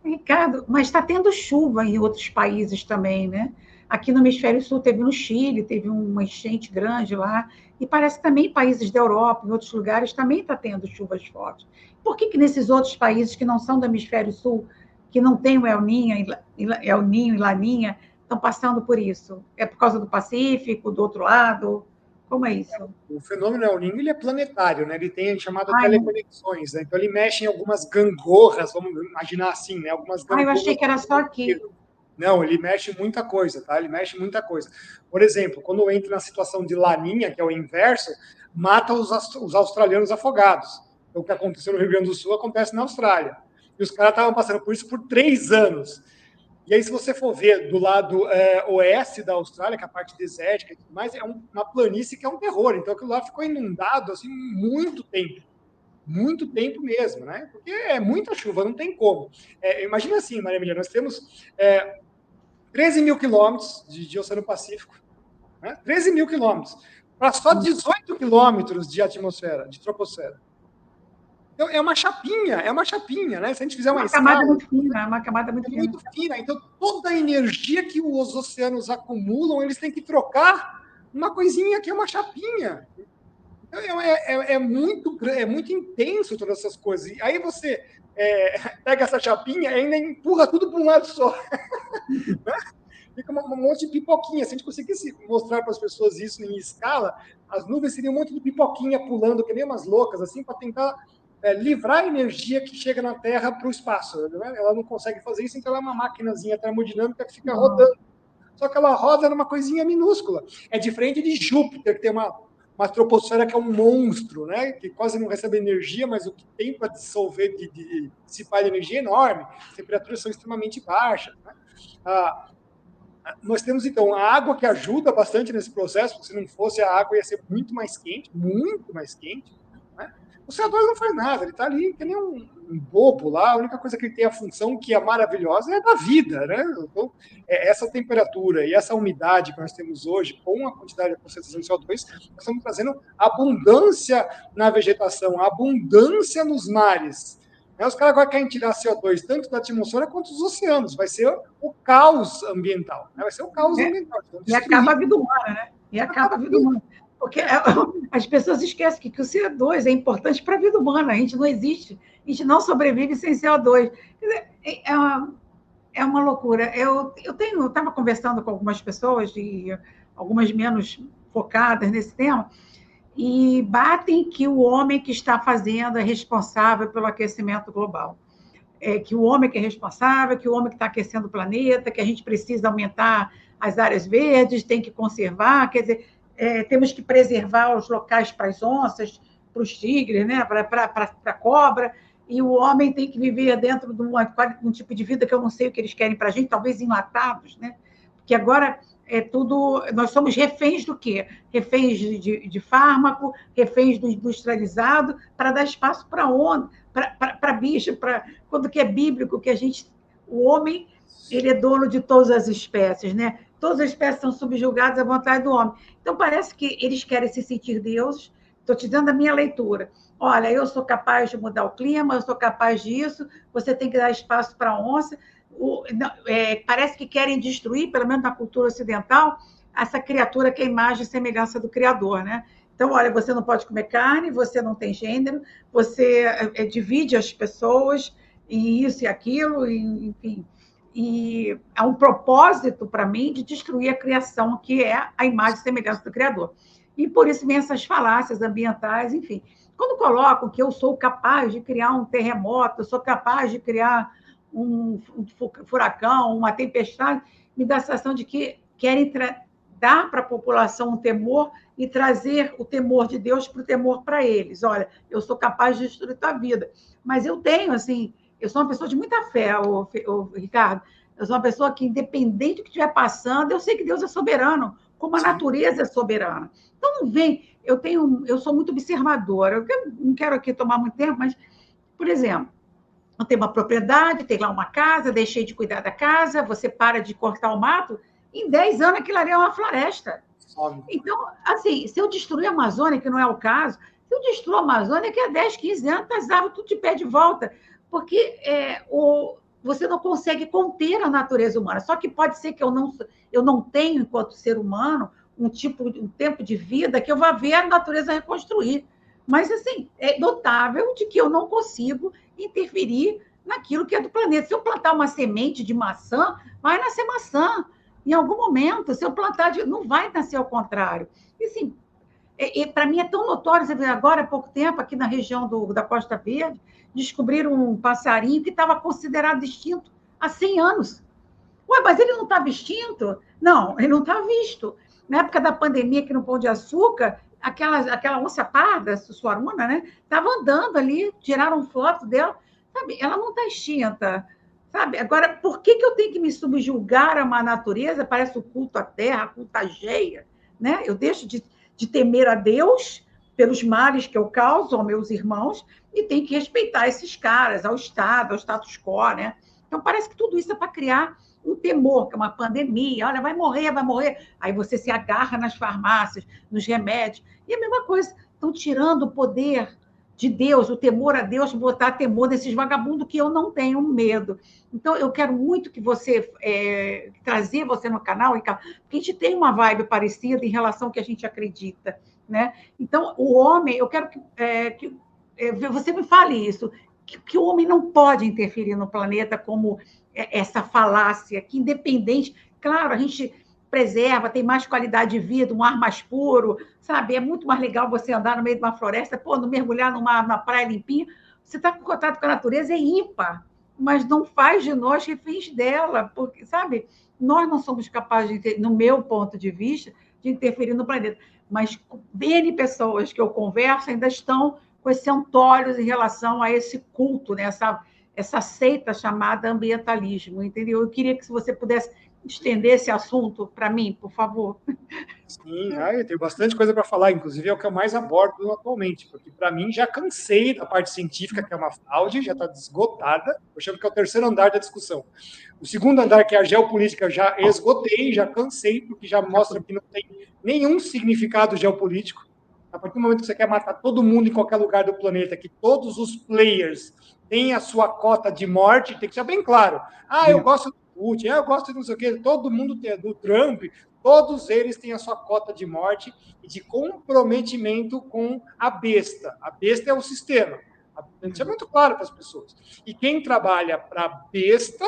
Ricardo, mas está tendo chuva em outros países também, né? Aqui no Hemisfério Sul teve no Chile, teve uma enchente grande lá, e parece que também países da Europa, em outros lugares, também está tendo chuvas fortes. Por que nesses outros países que não são do Hemisfério Sul, que não tem o El Niño e Laninha, estão passando por isso? É por causa do Pacífico, do outro lado? Como é isso? O fenômeno El Niño, ele é planetário, né? Ele tem chamada teleconexões, né? Então ele mexe em algumas gangorras, vamos imaginar assim, né? Algumas gangorras. Eu achei que era só aqui. Não, ele mexe muita coisa, tá? Ele mexe muita coisa. Por exemplo, quando entra na situação de Laninha, que é o inverso, mata os australianos afogados. Então, o que aconteceu no Rio Grande do Sul acontece na Austrália. E os caras estavam passando por isso por 3 anos. E aí, se você for ver do lado oeste da Austrália, que é a parte desértica e tudo mais, é uma planície que é um terror. Então, aquilo lá ficou inundado assim, muito tempo mesmo, né? Porque é muita chuva, não tem como. Imagina assim, Maria Emília, nós temos 13 mil quilômetros de Oceano Pacífico, né? 13 mil quilômetros, para só 18 quilômetros de atmosfera, de troposfera. Então, é uma chapinha, né? Se a gente fizer uma escala... Camada muito fina, uma camada muito fina. Então, toda a energia que os oceanos acumulam, eles têm que trocar uma coisinha que é uma chapinha. Então, é muito intenso todas essas coisas. E aí você pega essa chapinha e ainda empurra tudo para um lado só. Fica um monte de pipoquinha. Se a gente conseguisse mostrar para as pessoas isso em escala, as nuvens seriam um monte de pipoquinha pulando, que nem umas loucas, assim, para tentar livrar a energia que chega na Terra para o espaço. Né? Ela não consegue fazer isso, então ela é uma maquinazinha termodinâmica que fica rodando. Só que ela roda numa coisinha minúscula. É diferente de Júpiter, que tem uma troposfera que é um monstro, né? Que quase não recebe energia, mas o que tem para dissolver, de dissipar de energia é enorme. As temperaturas são extremamente baixas. Né? Nós temos, então, a água que ajuda bastante nesse processo, porque se não fosse a água ia ser muito mais quente. Né? O CO2 não faz nada, ele está ali que nem um bobo lá, a única coisa que ele tem a função que é maravilhosa é da vida, né? Então, essa temperatura e essa umidade que nós temos hoje, com a quantidade de concentração de CO2, nós estamos trazendo abundância na vegetação, abundância nos mares. Os caras agora querem tirar CO2 tanto da atmosfera quanto dos oceanos, vai ser o caos ambiental, né? Vai ser o caos ambiental. E acaba a vida humana, né? E acaba a vida humana. Porque as pessoas esquecem que o CO2 é importante para a vida humana. A gente não existe, a gente não sobrevive sem CO2. Quer dizer, É uma loucura. Eu estava conversando com algumas pessoas, e algumas menos focadas nesse tema, e batem que o homem que está fazendo é responsável pelo aquecimento global. Que o homem que é responsável, que o homem que está aquecendo o planeta, que a gente precisa aumentar as áreas verdes, tem que conservar, quer dizer, temos que preservar os locais para as onças, para os tigres, né, para a cobra, e o homem tem que viver dentro de um tipo de vida que eu não sei o que eles querem para a gente, talvez enlatados, né? Porque agora é tudo. Nós somos reféns do quê? Reféns de fármaco, reféns do industrializado, para dar espaço para onda, para bicho, para quando que é bíblico, que a gente. O homem ele é dono de todas as espécies, né? Todas as espécies são subjugadas à vontade do homem. Então, parece que eles querem se sentir deuses. Estou te dando a minha leitura. Olha, eu sou capaz de mudar o clima, eu sou capaz disso, você tem que dar espaço para a onça. Parece que querem destruir, pelo menos na cultura ocidental, essa criatura que é a imagem e semelhança do Criador, né? Então, olha, você não pode comer carne, você não tem gênero, você divide as pessoas em isso e aquilo, enfim. E há um propósito para mim de destruir a criação, que é a imagem e semelhança do Criador. E por isso vem essas falácias ambientais, enfim. Quando colocam que eu sou capaz de criar um terremoto, eu sou capaz de criar um furacão, uma tempestade, me dá a sensação de que querem dar para a população um temor e trazer o temor de Deus para o temor para eles. Olha, eu sou capaz de destruir tua vida. Mas eu tenho, assim, eu sou uma pessoa de muita fé, Ricardo. Eu sou uma pessoa que, independente do que estiver passando, eu sei que Deus é soberano, como a natureza é soberana. Então, não vem. Eu sou muito observadora. Eu não quero aqui tomar muito tempo, mas, por exemplo, eu tenho uma propriedade, tem lá uma casa, deixei de cuidar da casa, você para de cortar o mato, em 10 anos aquilo ali é uma floresta. Então, assim, se eu destruir a Amazônia, que não é o caso, se eu destruir a Amazônia, daqui a 10, 15 anos, as árvores tudo de pé de volta, porque você não consegue conter a natureza humana. Só que pode ser que eu não tenho, enquanto ser humano, um tempo de vida que eu vá ver a natureza reconstruir. Mas, assim, é notável de que eu não consigo interferir naquilo que é do planeta. Se eu plantar uma semente de maçã, vai nascer maçã. Em algum momento, se eu plantar, não vai nascer ao contrário. E, assim, para mim é tão notório, você vê agora, há pouco tempo, aqui na região da Costa Verde, descobriram um passarinho que estava considerado extinto há 100 anos. Ué, mas ele não estava extinto? Não, ele não estava visto. Na época da pandemia, aqui no Pão de Açúcar, aquela onça parda, suaruna, né? Estava andando ali, tiraram foto dela. Sabe, ela não está extinta. Sabe? Agora, por que eu tenho que me subjugar a uma natureza? Parece o culto à terra, culto à geia. Né? Eu deixo de temer a Deus pelos males que eu causo aos meus irmãos e tenho que respeitar esses caras, ao Estado, ao status quo. Né? Então, parece que tudo isso é para criar um temor, que é uma pandemia, olha, vai morrer, vai morrer. Aí você se agarra nas farmácias, nos remédios. E a mesma coisa, estão tirando o poder de Deus, o temor a Deus, botar temor desses vagabundos que eu não tenho medo. Então, eu quero muito que você, trazer você no canal, porque a gente tem uma vibe parecida em relação ao que a gente acredita. Né? Então, o homem, eu quero que você me fale isso, que o homem não pode interferir no planeta como essa falácia, que independente, claro, a gente preserva, tem mais qualidade de vida, um ar mais puro, sabe? É muito mais legal você andar no meio de uma floresta, não mergulhar na praia limpinha, você está em contato com a natureza, é ímpar, mas não faz de nós reféns dela, porque, sabe, nós não somos capazes, no meu ponto de vista, de interferir no planeta, mas N pessoas que eu converso ainda estão com esse antolhos em relação a esse culto, né? Essa seita chamada ambientalismo, entendeu? Eu queria que você pudesse estender esse assunto para mim, por favor. Sim, eu tenho bastante coisa para falar, inclusive é o que eu mais abordo atualmente, porque para mim já cansei da parte científica, que é uma fraude, já está esgotada, eu chamo que é o terceiro andar da discussão. O segundo andar, que é a geopolítica, já esgotei, já cansei, porque já mostra que não tem nenhum significado geopolítico. A partir do momento que você quer matar todo mundo em qualquer lugar do planeta, que todos os players têm a sua cota de morte, tem que ser bem claro. Eu gosto do Putin, eu gosto de não sei o quê, todo mundo tem, do Trump, todos eles têm a sua cota de morte e de comprometimento com a besta. A besta é o sistema. Isso é muito claro para as pessoas. E quem trabalha para a besta,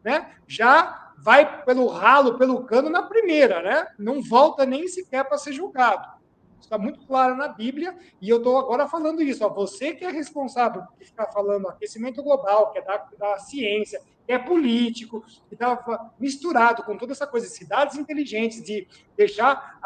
né, já vai pelo ralo, pelo cano na primeira, né? Não volta nem sequer para ser julgado. Está muito claro na Bíblia, e eu estou agora falando isso. Ó, você que é responsável por ficar falando aquecimento global, que é da ciência, que é político, que está misturado com toda essa coisa de cidades inteligentes, de deixar,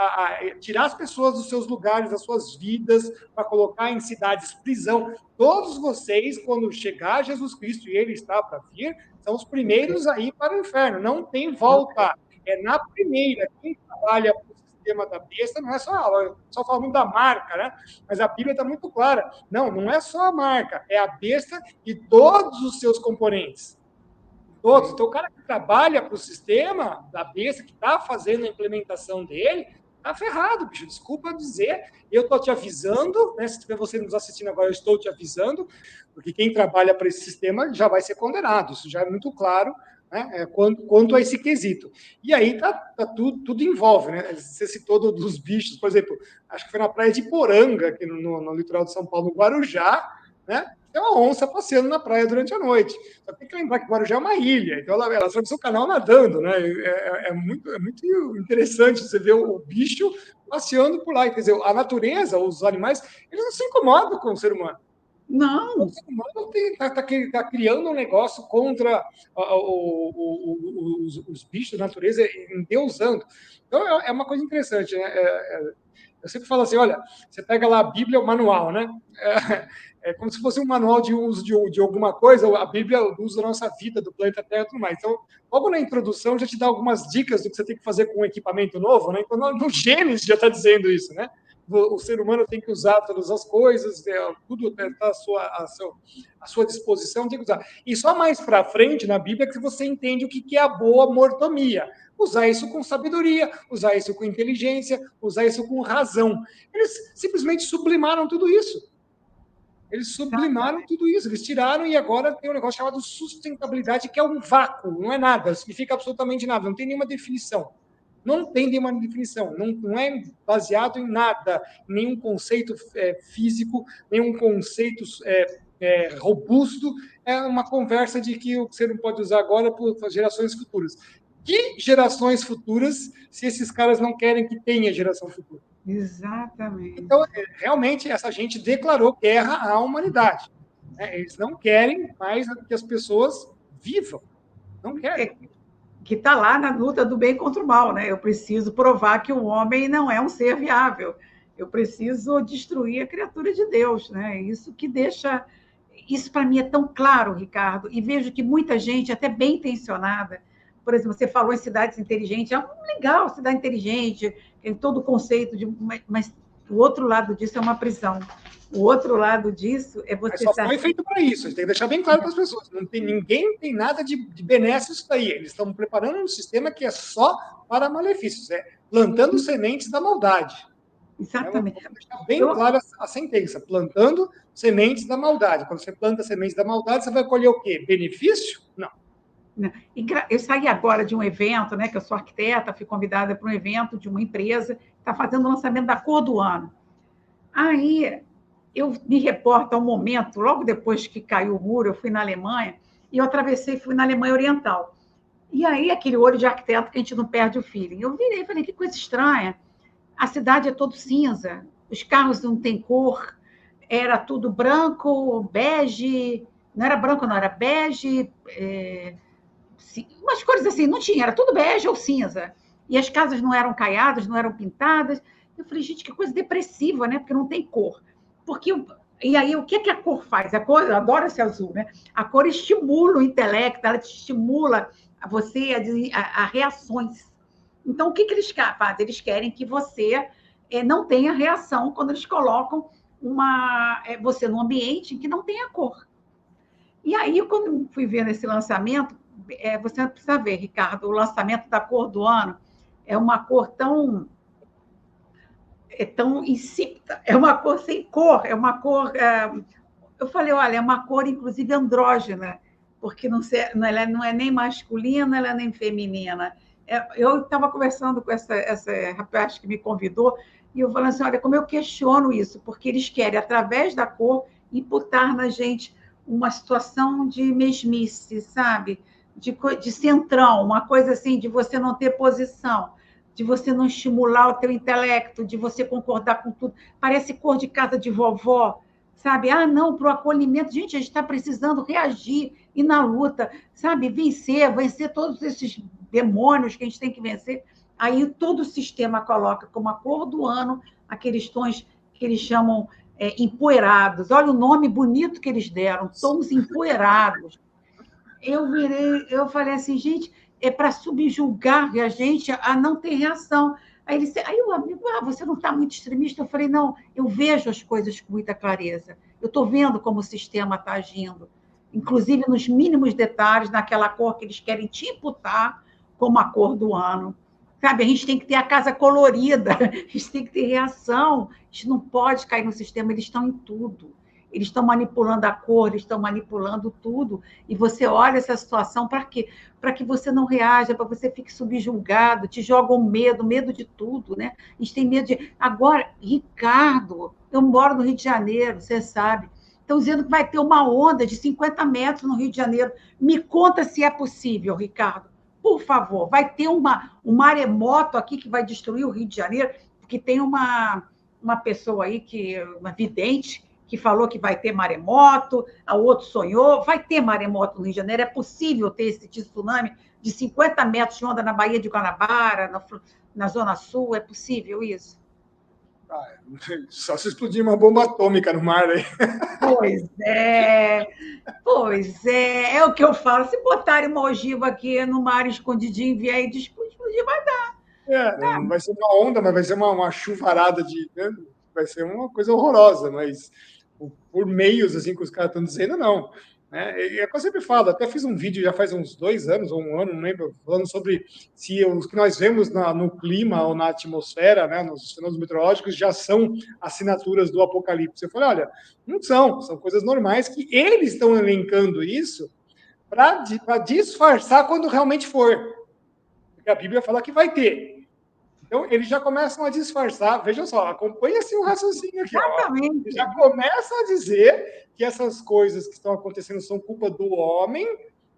tirar as pessoas dos seus lugares, das suas vidas, para colocar em cidades prisão. Todos vocês, quando chegar Jesus Cristo e ele está para vir, são os primeiros a ir para o inferno. Não tem volta. É na primeira. Quem trabalha tema da besta não é só falando da marca, né? Mas a Bíblia está muito clara. Não é só a marca, é a besta e todos os seus componentes. Todos. Então, o cara que trabalha para o sistema da besta, que está fazendo a implementação dele, está ferrado, bicho. Desculpa dizer. Eu estou te avisando, né? Se tiver você nos assistindo agora, eu estou te avisando, porque quem trabalha para esse sistema já vai ser condenado. Isso já é muito claro, né, quanto a esse quesito. E aí tudo envolve, né? Você citou dos bichos, por exemplo, acho que foi na praia de Poranga, aqui no litoral de São Paulo, no Guarujá, né? Tem uma onça passeando na praia durante a noite. Só tem que lembrar que Guarujá é uma ilha, então ela atravessou o canal nadando, né? É muito interessante você ver o bicho passeando por lá. Quer dizer, a natureza, os animais, eles não se incomodam com o ser humano. Não. O ser humano está criando um negócio contra os bichos da natureza, endeusando. Então, é uma coisa interessante, né? Eu sempre falo assim, olha, você pega lá a Bíblia, o manual, né? É como se fosse um manual de uso de alguma coisa, a Bíblia usa da nossa vida, do planeta Terra e tudo mais. Então, logo na introdução já te dá algumas dicas do que você tem que fazer com um equipamento novo, né? Então, no Gênesis já está dizendo isso, né? O ser humano tem que usar todas as coisas, tudo está à sua disposição, tem que usar. E só mais para frente na Bíblia que você entende o que é a boa mordomia. Usar isso com sabedoria, usar isso com inteligência, usar isso com razão. Eles simplesmente sublimaram tudo isso. Eles sublimaram tudo isso, eles tiraram e agora tem um negócio chamado sustentabilidade, que é um vácuo, não é nada, não significa absolutamente nada, não tem nenhuma definição. Não tem nenhuma definição, não é baseado em nada, nenhum conceito físico, nenhum conceito robusto, é uma conversa de que você não pode usar agora para gerações futuras. Que gerações futuras, se esses caras não querem que tenha geração futura? Exatamente. Então, realmente, essa gente declarou guerra à humanidade. Eles não querem mais que as pessoas vivam. Não querem. Que está lá na luta do bem contra o mal, né? Eu preciso provar que o homem não é um ser viável. Eu preciso destruir a criatura de Deus, né? Isso que deixa... Isso para mim é tão claro, Ricardo, e vejo que muita gente, até bem intencionada, por exemplo, você falou em cidades inteligentes, é legal, cidade inteligente, tem todo o conceito, mas o outro lado disso é uma prisão. O outro lado disso é você... Mas só foi feito para isso, a gente tem que deixar bem claro para as pessoas. Ninguém tem nada de benéfico isso daí. Eles estão preparando um sistema que é só para malefícios, plantando sementes da maldade. Exatamente. Vamos deixar bem clara a sentença, plantando sementes da maldade. Quando você planta sementes da maldade, você vai colher o quê? Benefício? Não. Eu saí agora de um evento, né, que eu sou arquiteta, fui convidada para um evento de uma empresa que está fazendo o lançamento da cor do ano. Aí eu me reporto ao momento, logo depois que caiu o muro, eu fui na Alemanha, e eu atravessei e fui na Alemanha Oriental. E aí, aquele olho de arquiteto que a gente não perde o feeling. Eu virei e falei, que coisa estranha. A cidade é todo cinza, os carros não têm cor, era tudo branco, bege, não era branco, não, era bege, umas cores assim, não tinha, era tudo bege ou cinza. E as casas não eram caiadas, não eram pintadas. Eu falei, gente, que coisa depressiva, né? Porque não tem cor. E aí, o que a cor faz? A cor, eu adoro esse azul, né? A cor estimula o intelecto, ela te estimula você a reações. Então, o que eles fazem? Eles querem que você não tenha reação quando eles colocam você num ambiente em que não tenha cor. E aí, quando fui ver nesse lançamento, você precisa ver, Ricardo, o lançamento da cor do ano é uma cor tão insípida, é uma cor sem cor, é uma cor... eu falei, olha, é uma cor, inclusive, andrógena, porque ela não é nem masculina, ela é nem feminina. Eu estava conversando com essa rapaz que me convidou, e eu falei assim, olha, como eu questiono isso, porque eles querem, através da cor, imputar na gente uma situação de mesmice, sabe? de centrão, uma coisa assim, de você não ter posição, de você não estimular o teu intelecto, de você concordar com tudo. Parece cor de casa de vovó, sabe? Ah, não, para o acolhimento. Gente, a gente está precisando reagir e na luta, sabe? Vencer todos esses demônios que a gente tem que vencer. Aí todo o sistema coloca como a cor do ano aqueles tons que eles chamam empoeirados. Olha o nome bonito que eles deram, tons empoeirados. Eu falei assim, gente, é para subjugar a gente a não ter reação. Aí o amigo, você não está muito extremista? Eu falei, não, eu vejo as coisas com muita clareza. Eu estou vendo como o sistema está agindo, inclusive nos mínimos detalhes, naquela cor que eles querem te imputar como a cor do ano. Sabe, a gente tem que ter a casa colorida, a gente tem que ter reação, a gente não pode cair no sistema, eles estão em tudo. Eles estão manipulando a cor, eles estão manipulando tudo. E você olha essa situação para quê? Para que você não reaja, para que você fique subjugado, te jogam medo de tudo, né? A gente tem medo de. Agora, Ricardo, eu moro no Rio de Janeiro, você sabe. Estão dizendo que vai ter uma onda de 50 metros no Rio de Janeiro. Me conta se é possível, Ricardo. Por favor, vai ter um maremoto aqui que vai destruir o Rio de Janeiro, porque tem uma pessoa aí, uma vidente, que falou que vai ter maremoto, a outro sonhou, vai ter maremoto no Rio de Janeiro, é possível ter esse tsunami de 50 metros de onda na Baía de Guanabara, na Zona Sul, é possível isso? Só se explodir uma bomba atômica no mar aí. Pois é o que eu falo, se botarem uma ogiva aqui no mar escondidinho e vier e explodir, vai dar. Não vai ser uma onda, mas vai ser uma chuvarada né? Vai ser uma coisa horrorosa, mas por meios assim que os caras estão dizendo, não. Né? E é o que eu sempre falo, até fiz um vídeo já faz uns 2 anos, ou 1 ano, não lembro, falando sobre se os que nós vemos no clima ou na atmosfera, né, nos fenômenos meteorológicos, já são assinaturas do Apocalipse. Eu falei, olha, não são coisas normais que eles estão elencando isso para disfarçar quando realmente for. Porque a Bíblia fala que vai ter. Então, eles já começam a disfarçar. Vejam só, acompanha assim o raciocínio aqui. Exatamente. Já começa a dizer que essas coisas que estão acontecendo são culpa do homem,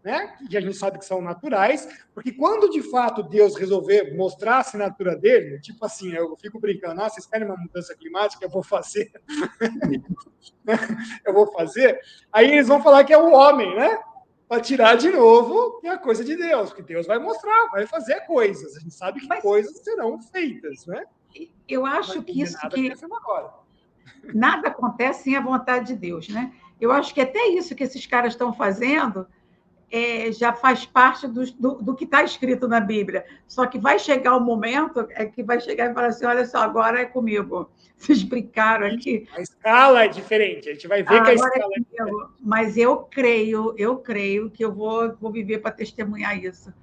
né? Que a gente sabe que são naturais, porque quando de fato Deus resolver mostrar a assinatura dele, tipo assim, eu fico brincando, vocês querem uma mudança climática? Eu vou fazer. Eu vou fazer. Aí eles vão falar que é o homem, né? Para tirar de novo que é a coisa de Deus, que Deus vai mostrar, vai fazer coisas. A gente sabe que coisas serão feitas, né? Eu acho que isso que nada acontece sem a vontade de Deus, né? Eu acho que até isso que esses caras estão fazendo já faz parte do que está escrito na Bíblia. Só que vai chegar o momento que vai chegar e falar assim, olha só, agora é comigo. Vocês brincaram aqui. A escala é diferente, a gente vai ver que a escala é diferente. Mas eu creio que eu vou viver para testemunhar isso.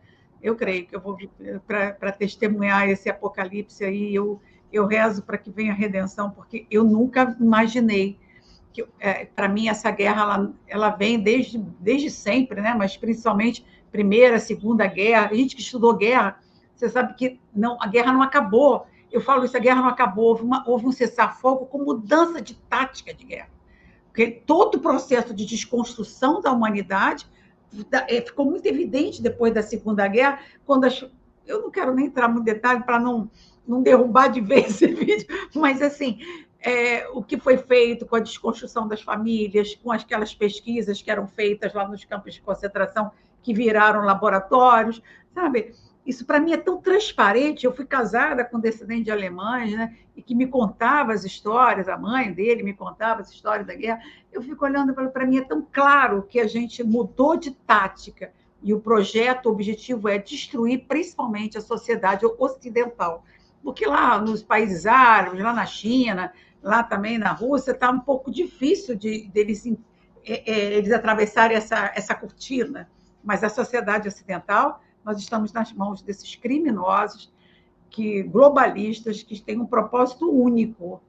Eu creio que eu vou viver para testemunhar esse apocalipse aí. Eu rezo para que venha a redenção, porque eu nunca imaginei que, para mim, essa guerra ela vem desde sempre, né? Mas principalmente Primeira, Segunda Guerra. A gente que estudou guerra, você sabe que a guerra não acabou. Eu falo isso, a guerra não acabou, houve um cessar-fogo com mudança de tática de guerra. Porque todo o processo de desconstrução da humanidade ficou muito evidente depois da Segunda Guerra, quando eu não quero nem entrar no detalhe para não derrubar de vez esse vídeo, mas assim, o que foi feito com a desconstrução das famílias, com aquelas pesquisas que eram feitas lá nos campos de concentração, que viraram laboratórios, sabe? Isso para mim é tão transparente. Eu fui casada com um descendente de alemães, né? E que me contava as histórias, a mãe dele me contava as histórias da guerra. Eu fico olhando, para mim é tão claro que a gente mudou de tática e o projeto, o objetivo é destruir principalmente a sociedade ocidental. Porque lá nos países árabes, lá na China, lá também na Rússia, está um pouco difícil eles atravessarem essa cortina. Mas a sociedade ocidental, nós estamos nas mãos desses criminosos, globalistas, que têm um propósito único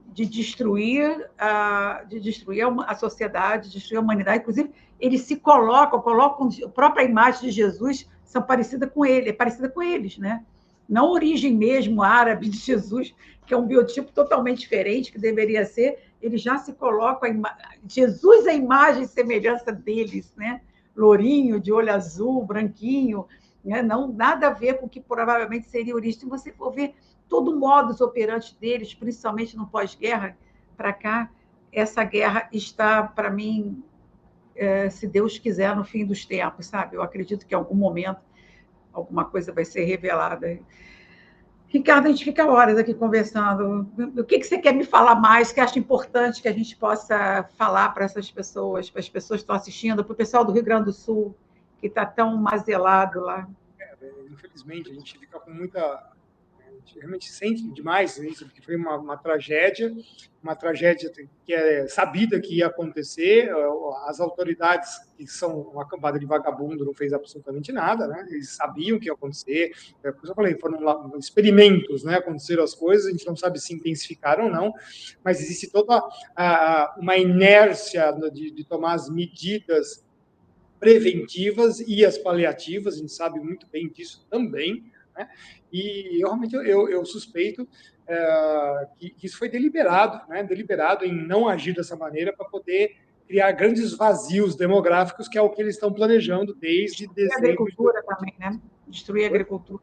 de destruir a sociedade, destruir a humanidade. Inclusive, eles se colocam a própria imagem de Jesus, são parecida com ele, é parecida com eles, né? Não a origem mesmo árabe de Jesus, que é um biotipo totalmente diferente, que deveria ser, eles já se colocam, Jesus é a imagem e semelhança deles, né? lourinho, de olho azul, branquinho, né? Não, nada a ver com o que provavelmente seria o Ulisses. Se você for ver todo o modus operandi deles, principalmente no pós-guerra para cá, essa guerra está, para mim, se Deus quiser, no fim dos tempos, sabe? Eu acredito que em algum momento alguma coisa vai ser revelada. Ricardo, a gente fica horas aqui conversando. O que você quer me falar mais, que acha importante que a gente possa falar para essas pessoas, para as pessoas que estão assistindo, para o pessoal do Rio Grande do Sul, que está tão mazelado lá? Infelizmente, a gente fica com muita... A gente realmente sente demais isso, porque foi uma tragédia que é sabida que ia acontecer. As autoridades, que são uma cambada de vagabundo, não fez absolutamente nada, né? Eles sabiam que ia acontecer. Como eu falei, foram experimentos, né? Aconteceram as coisas, a gente não sabe se intensificaram ou não, mas existe toda uma inércia de tomar as medidas preventivas e as paliativas, a gente sabe muito bem disso também, né? E realmente eu suspeito que isso foi deliberado, né? Deliberado em não agir dessa maneira para poder criar grandes vazios demográficos, que é o que eles estão planejando desde Destruir a dezembro. agricultura também, né? Destruir a agricultura.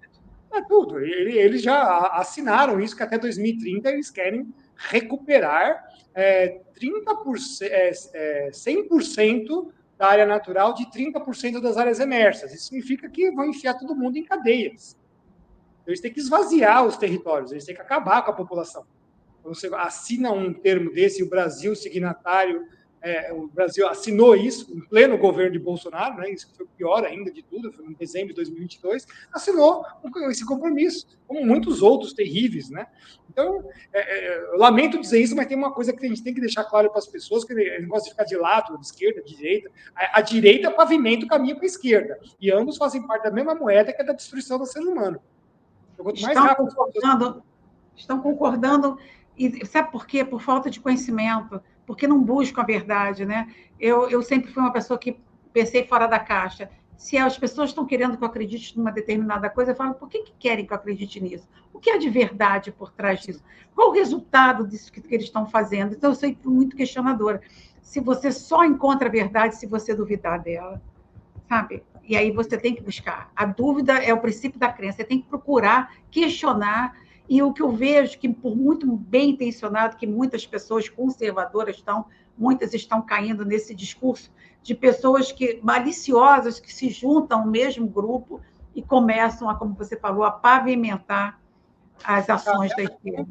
É tudo. Eles já assinaram isso, que até 2030 eles querem recuperar 100% da área natural de 30% das áreas emersas. Isso significa que vão enfiar todo mundo em cadeias. Eles têm que esvaziar os territórios, eles têm que acabar com a população. Então, você assina um termo desse, e o Brasil, signatário, o Brasil assinou isso em pleno governo de Bolsonaro, né? Isso foi o pior ainda de tudo, foi em dezembro de 2022, assinou esse compromisso, como muitos outros terríveis, né? Então, eu lamento dizer isso, mas tem uma coisa que a gente tem que deixar claro para as pessoas, que eles gostam de ficar de lado, de esquerda, de direita. A direita pavimenta o caminho para a esquerda, e ambos fazem parte da mesma moeda, que é da destruição do ser humano. Então, quanto mais rápido... Estão concordando, e sabe por quê? Por falta de conhecimento, porque não buscam a verdade, né? Eu sempre fui uma pessoa que pensei fora da caixa. Se as pessoas estão querendo que eu acredite numa determinada coisa, eu falo, por que querem que eu acredite nisso? O que há de verdade por trás disso? Qual o resultado disso que eles estão fazendo? Então, eu sou muito questionadora. Se você só encontra a verdade se você duvidar dela, sabe? E aí você tem que buscar. A dúvida é o princípio da crença. Você tem que procurar, questionar. E o que eu vejo, que por muito bem intencionado, que muitas pessoas conservadoras muitas estão caindo nesse discurso de pessoas maliciosas que se juntam no mesmo grupo e começam a, como você falou, a pavimentar as ações da esquerda.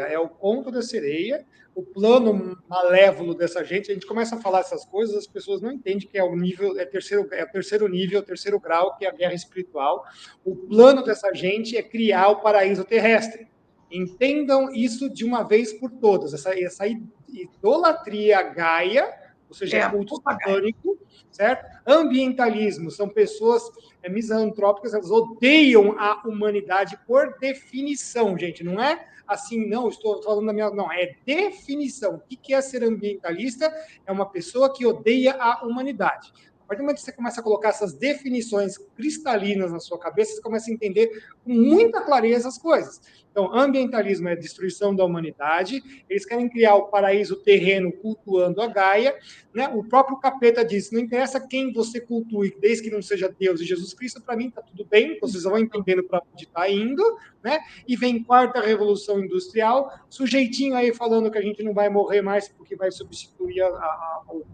É o conto da sereia, o plano malévolo dessa gente. A gente começa a falar essas coisas, as pessoas não entendem que é o nível, terceiro nível, terceiro grau, que é a guerra espiritual. O plano dessa gente é criar o paraíso terrestre. Entendam isso de uma vez por todas. Essa idolatria gaia, ou seja, culto satânico, certo? Ambientalismo, são pessoas misantrópicas, elas odeiam a humanidade por definição, gente. Não é assim, não, estou falando da minha... Não, é definição. O que é ser ambientalista? É uma pessoa que odeia a humanidade. A partir do momento que você começa a colocar essas definições cristalinas na sua cabeça, você começa a entender com muita clareza as coisas. Então, ambientalismo é a destruição da humanidade, eles querem criar o paraíso terreno cultuando a Gaia, né? O próprio capeta diz, não interessa quem você cultue, desde que não seja Deus e Jesus Cristo, para mim está tudo bem, vocês vão entendendo para onde está indo, né? E vem quarta revolução industrial, sujeitinho aí falando que a gente não vai morrer mais porque vai substituir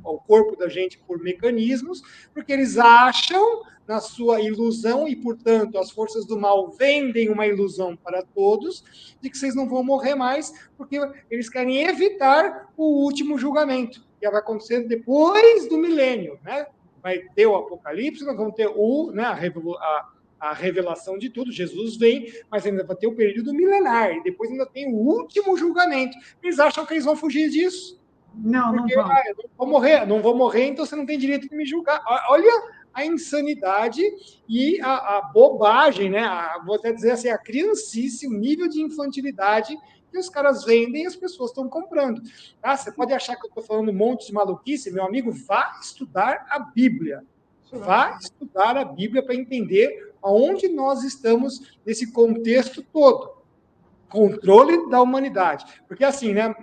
o corpo da gente por mecanismos, porque eles acham na sua ilusão, e, portanto, as forças do mal vendem uma ilusão para todos, de que vocês não vão morrer mais, porque eles querem evitar o último julgamento, que vai acontecer depois do milênio, né? Vai ter o Apocalipse, nós vamos ter a revelação de tudo, Jesus vem, mas ainda vai ter o período milenar, e depois ainda tem o último julgamento. Eles acham que eles vão fugir disso. Não, porque, não vão. Eu não vou morrer, então você não tem direito de me julgar. Olha a insanidade e a bobagem, né? Vou até dizer assim, a criancice, o nível de infantilidade que os caras vendem e as pessoas estão comprando. Tá? Você pode achar que eu estou falando um monte de maluquice, meu amigo, vá estudar a Bíblia. Vá estudar a Bíblia para entender aonde nós estamos nesse contexto todo. Controle da humanidade. Porque assim, né?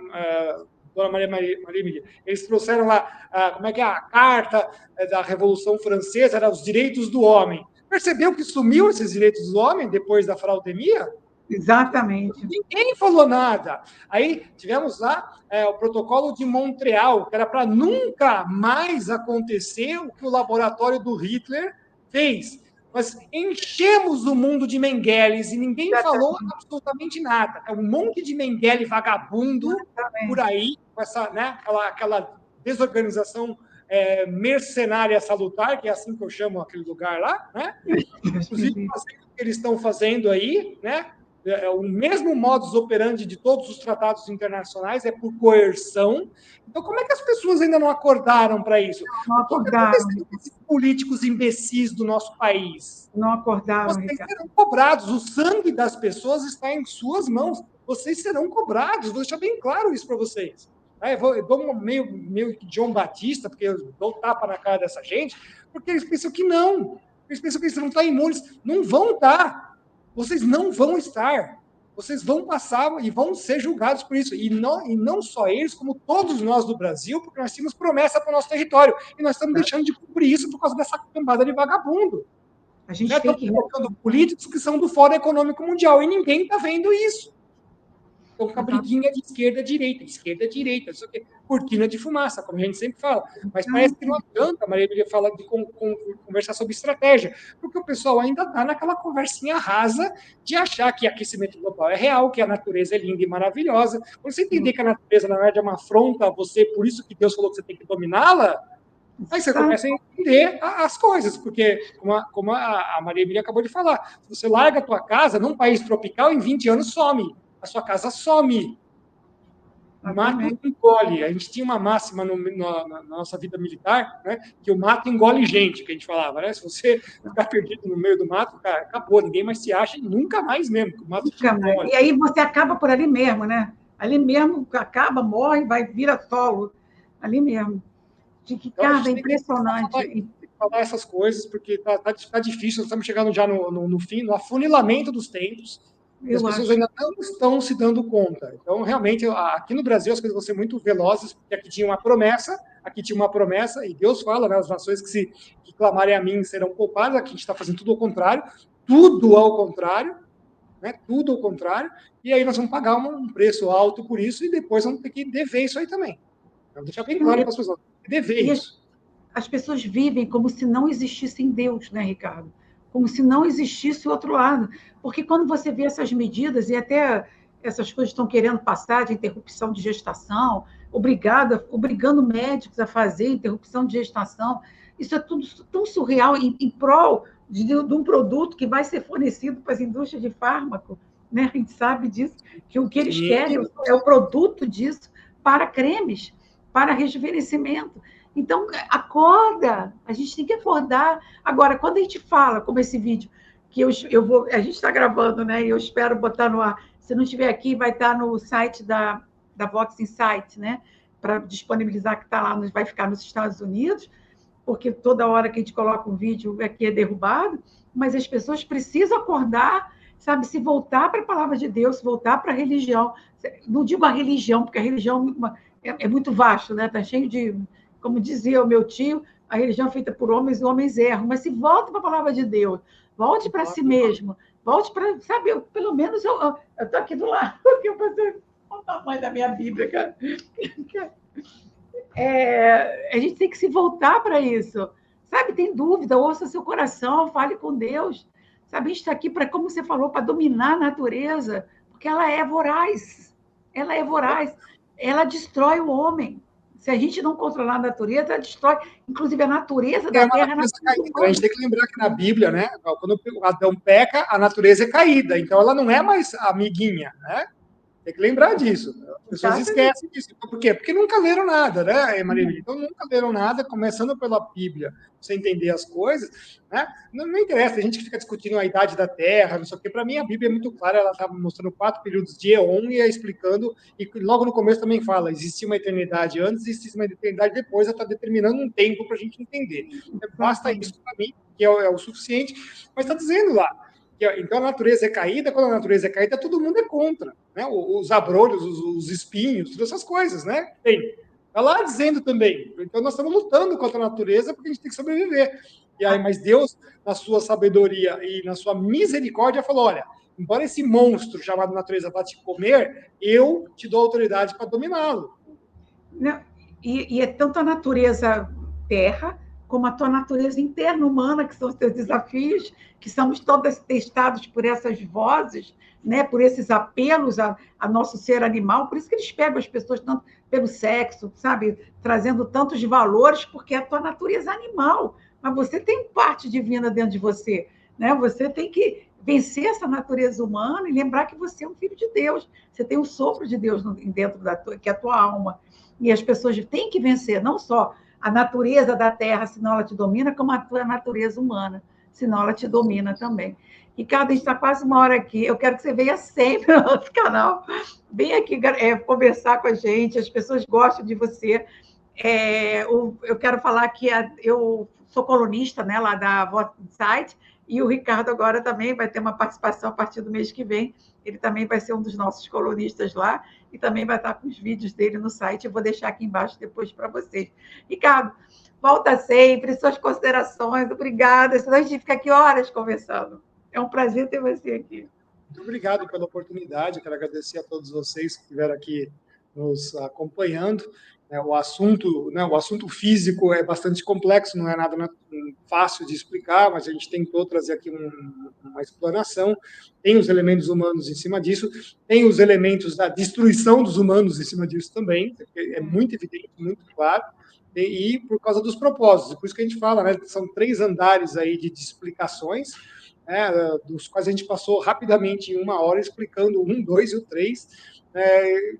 Dona Maria Emília, eles trouxeram lá, como é que é, a carta da Revolução Francesa, era os direitos do homem. Percebeu que sumiu esses direitos do homem depois da fraudemia? Exatamente. Ninguém falou nada. Aí tivemos lá o protocolo de Montreal, que era para nunca mais acontecer o que o laboratório do Hitler fez. Nós enchemos o mundo de Mengeles e ninguém falou absolutamente nada. É um monte de Mengele vagabundo por aí, com essa, né, aquela desorganização mercenária salutar, que é assim que eu chamo aquele lugar lá, né? Inclusive, o que eles estão fazendo aí, né? O mesmo modus operandi de todos os tratados internacionais é por coerção. Então, como é que as pessoas ainda não acordaram para isso? Não O que está acordaram. acontecendo com esses políticos imbecis do nosso país? Não acordaram, Vocês Ricardo. serão cobrados. O sangue das pessoas está em suas mãos. Vocês serão cobrados. Vou deixar bem claro isso para vocês. Eu dou meio John Batista, porque eu dou tapa na cara dessa gente, porque eles pensam que não. Eles pensam que eles vão estar imunes. Não vão estar. Vocês não vão estar. Vocês vão passar e vão ser julgados por isso. E não só eles, como todos nós do Brasil, porque nós tínhamos promessa para o nosso território. E nós estamos deixando de cumprir isso por causa dessa cambada de vagabundo. A gente tem que... colocando políticos que são do Fórum Econômico Mundial. E ninguém está vendo isso. Então, com a briguinha de esquerda, direita, isso aqui, cortina de fumaça, como a gente sempre fala. Mas parece que não adianta, a Maria Emília fala de conversar sobre estratégia, porque o pessoal ainda está naquela conversinha rasa de achar que aquecimento global é real, que a natureza é linda e maravilhosa. Quando você entender que a natureza, na verdade, é uma afronta a você, por isso que Deus falou que você tem que dominá-la, aí você começa a entender as coisas, porque, como a Maria Emília acabou de falar, se você larga a tua casa num país tropical, em 20 anos some. A sua casa some. O mato engole. A gente tinha uma máxima na nossa vida militar, né, que o mato engole gente, que a gente falava, né? Se você ficar perdido no meio do mato, cara, acabou, ninguém mais se acha e nunca mais mesmo, que o mato te engole. E aí você acaba por ali mesmo, né? Ali mesmo, acaba, morre, vai, vira solo. Ali mesmo. Ricardo, é impressionante. Tem que falar essas coisas, porque tá difícil, nós estamos chegando já no fim, no afunilamento dos tempos, e as pessoas ainda não estão se dando conta. Então, realmente, aqui no Brasil, as coisas vão ser muito velozes, porque aqui tinha uma promessa, e Deus fala, né, as nações que clamarem a mim serão poupadas, aqui a gente está fazendo tudo ao contrário, né, tudo ao contrário, e aí nós vamos pagar um preço alto por isso, e depois vamos ter que dever isso aí também. Vou deixar bem claro para as pessoas, dever isso. As pessoas vivem como se não existisse Deus, né, Ricardo? Como se não existisse o outro lado. Porque quando você vê essas medidas, e até essas coisas estão querendo passar de interrupção de gestação, obrigando médicos a fazer interrupção de gestação, isso é tudo tão surreal em prol de um produto que vai ser fornecido para as indústrias de fármaco, né? A gente sabe disso, que o que eles querem é o produto disso para cremes, para rejuvenescimento. Então, acorda, a gente tem que acordar. Agora, quando a gente fala, como esse vídeo, que a gente está gravando, né? E eu espero botar no ar. Se não estiver aqui, vai estar no site da Vox Insight, né? Para disponibilizar, que está lá, vai ficar nos Estados Unidos, porque toda hora que a gente coloca um vídeo aqui é derrubado, mas as pessoas precisam acordar, sabe? Se voltar para a palavra de Deus, se voltar para a religião. Não digo a religião, porque a religião é muito vasto, né? Está cheio de... Como dizia o meu tio, a religião é feita por homens e homens erram. Mas se volta para a palavra de Deus, volte para si mesmo, volte para... Sabe, pelo menos eu estou aqui do lado, porque eu passei o tamanho da minha Bíblia, cara. A gente tem que se voltar para isso. Sabe, tem dúvida, ouça seu coração, fale com Deus. Sabe, a gente está aqui para, como você falou, para dominar a natureza, porque ela é voraz. Ela é voraz. Ela destrói o homem. Se a gente não controlar a natureza, ela destrói. Inclusive, a natureza da Terra... A gente tem que lembrar que na Bíblia, né, quando o Adão peca, a natureza é caída. Então, ela não é mais amiguinha, né? Tem que lembrar disso. As pessoas esquecem disso. Por quê? Porque nunca leram nada, né, Maria? Então, nunca leram nada, começando pela Bíblia, você entender as coisas, né? Não interessa, a gente que fica discutindo a idade da Terra, não sei o quê. Para mim, a Bíblia é muito clara, ela está mostrando 4 períodos de Eon e explicando, e logo no começo também fala, existia uma eternidade antes, existe uma eternidade depois, ela está determinando um tempo para a gente entender. Basta isso para mim, que é o suficiente, mas está dizendo lá, Então, a natureza é caída, quando a natureza é caída, todo mundo é contra, né? Os abrolhos, os espinhos, todas essas coisas, né? Está lá dizendo também. Então, nós estamos lutando contra a natureza porque a gente tem que sobreviver. E aí, mas Deus, na sua sabedoria e na sua misericórdia, falou: olha, embora esse monstro chamado natureza vá te comer, eu te dou autoridade para dominá-lo. E é tanto a natureza terra, como a tua natureza interna humana, que são os teus desafios, que somos todas testados por essas vozes, né, por esses apelos a nosso ser animal. Por isso que eles pegam as pessoas tanto pelo sexo, sabe, trazendo tantos valores, porque é a tua natureza animal. Mas você tem parte divina dentro de você, né? Você tem que vencer essa natureza humana e lembrar que você é um filho de Deus. Você tem o sopro de Deus dentro da tua, que é a tua alma. E as pessoas têm que vencer não só a natureza da terra, senão ela te domina, como a tua natureza humana, senão ela te domina também. Ricardo, a gente está quase uma hora aqui. Eu quero que você venha sempre no nosso canal. Venha aqui conversar com a gente. As pessoas gostam de você. Eu quero falar que eu sou colunista, né, lá da Voz Insight, e o Ricardo agora também vai ter uma participação a partir do mês que vem. Ele também vai ser um dos nossos colunistas lá e também vai estar com os vídeos dele no site. Eu vou deixar aqui embaixo depois para vocês. Ricardo, volta sempre, suas considerações, obrigada. Senão a gente fica aqui horas conversando. É um prazer ter você aqui. Muito obrigado pela oportunidade. Quero agradecer a todos vocês que estiveram aqui nos acompanhando. O assunto físico é bastante complexo, não é nada fácil de explicar, mas a gente tentou trazer aqui uma explanação. Tem os elementos humanos em cima disso, tem os elementos da destruição dos humanos em cima disso também, é muito evidente, muito claro, e por causa dos propósitos. Por isso que a gente fala, né, são 3 andares aí de explicações, dos quais a gente passou rapidamente em 1 hora explicando o 1, 2 e o 3,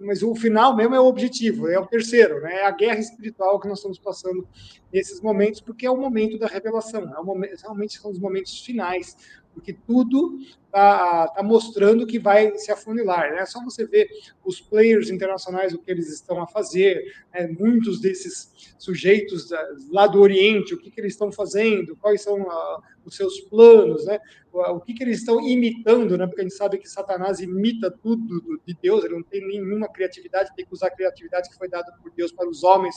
mas o final mesmo é o objetivo, é o terceiro, né? É a guerra espiritual que nós estamos passando nesses momentos, porque é o momento da revelação, realmente são os momentos finais, porque tudo está mostrando que vai se afunilar, né? É só você ver os players internacionais, o que eles estão a fazer, muitos desses sujeitos lá do Oriente, o que eles estão fazendo, quais são os seus planos, né? O que eles estão imitando, né? Porque a gente sabe que Satanás imita tudo de Deus, ele não tem nenhuma criatividade, tem que usar a criatividade que foi dada por Deus para os homens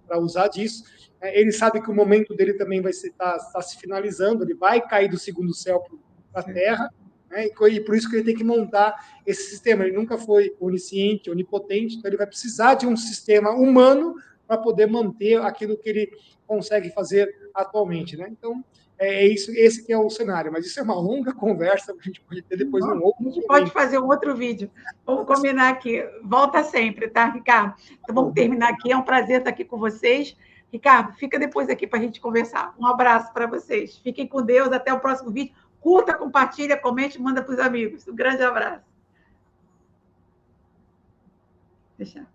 para usar disso. Ele sabe que o momento dele também vai estar se finalizando, ele vai cair do segundo céu para a terra, né? E por isso que ele tem que montar esse sistema. Ele nunca foi onisciente, onipotente, então ele vai precisar de um sistema humano para poder manter aquilo que ele consegue fazer atualmente, né? Então, esse que é o cenário, mas isso é uma longa conversa que a gente pode ter depois num outro. A gente pode fazer um outro vídeo. Vamos combinar aqui. Volta sempre, tá, Ricardo? Então vamos terminar aqui. É um prazer estar aqui com vocês. Ricardo, fica depois aqui para a gente conversar. Um abraço para vocês. Fiquem com Deus. Até o próximo vídeo. Curta, compartilha, comente, manda para os amigos. Um grande abraço. Deixa.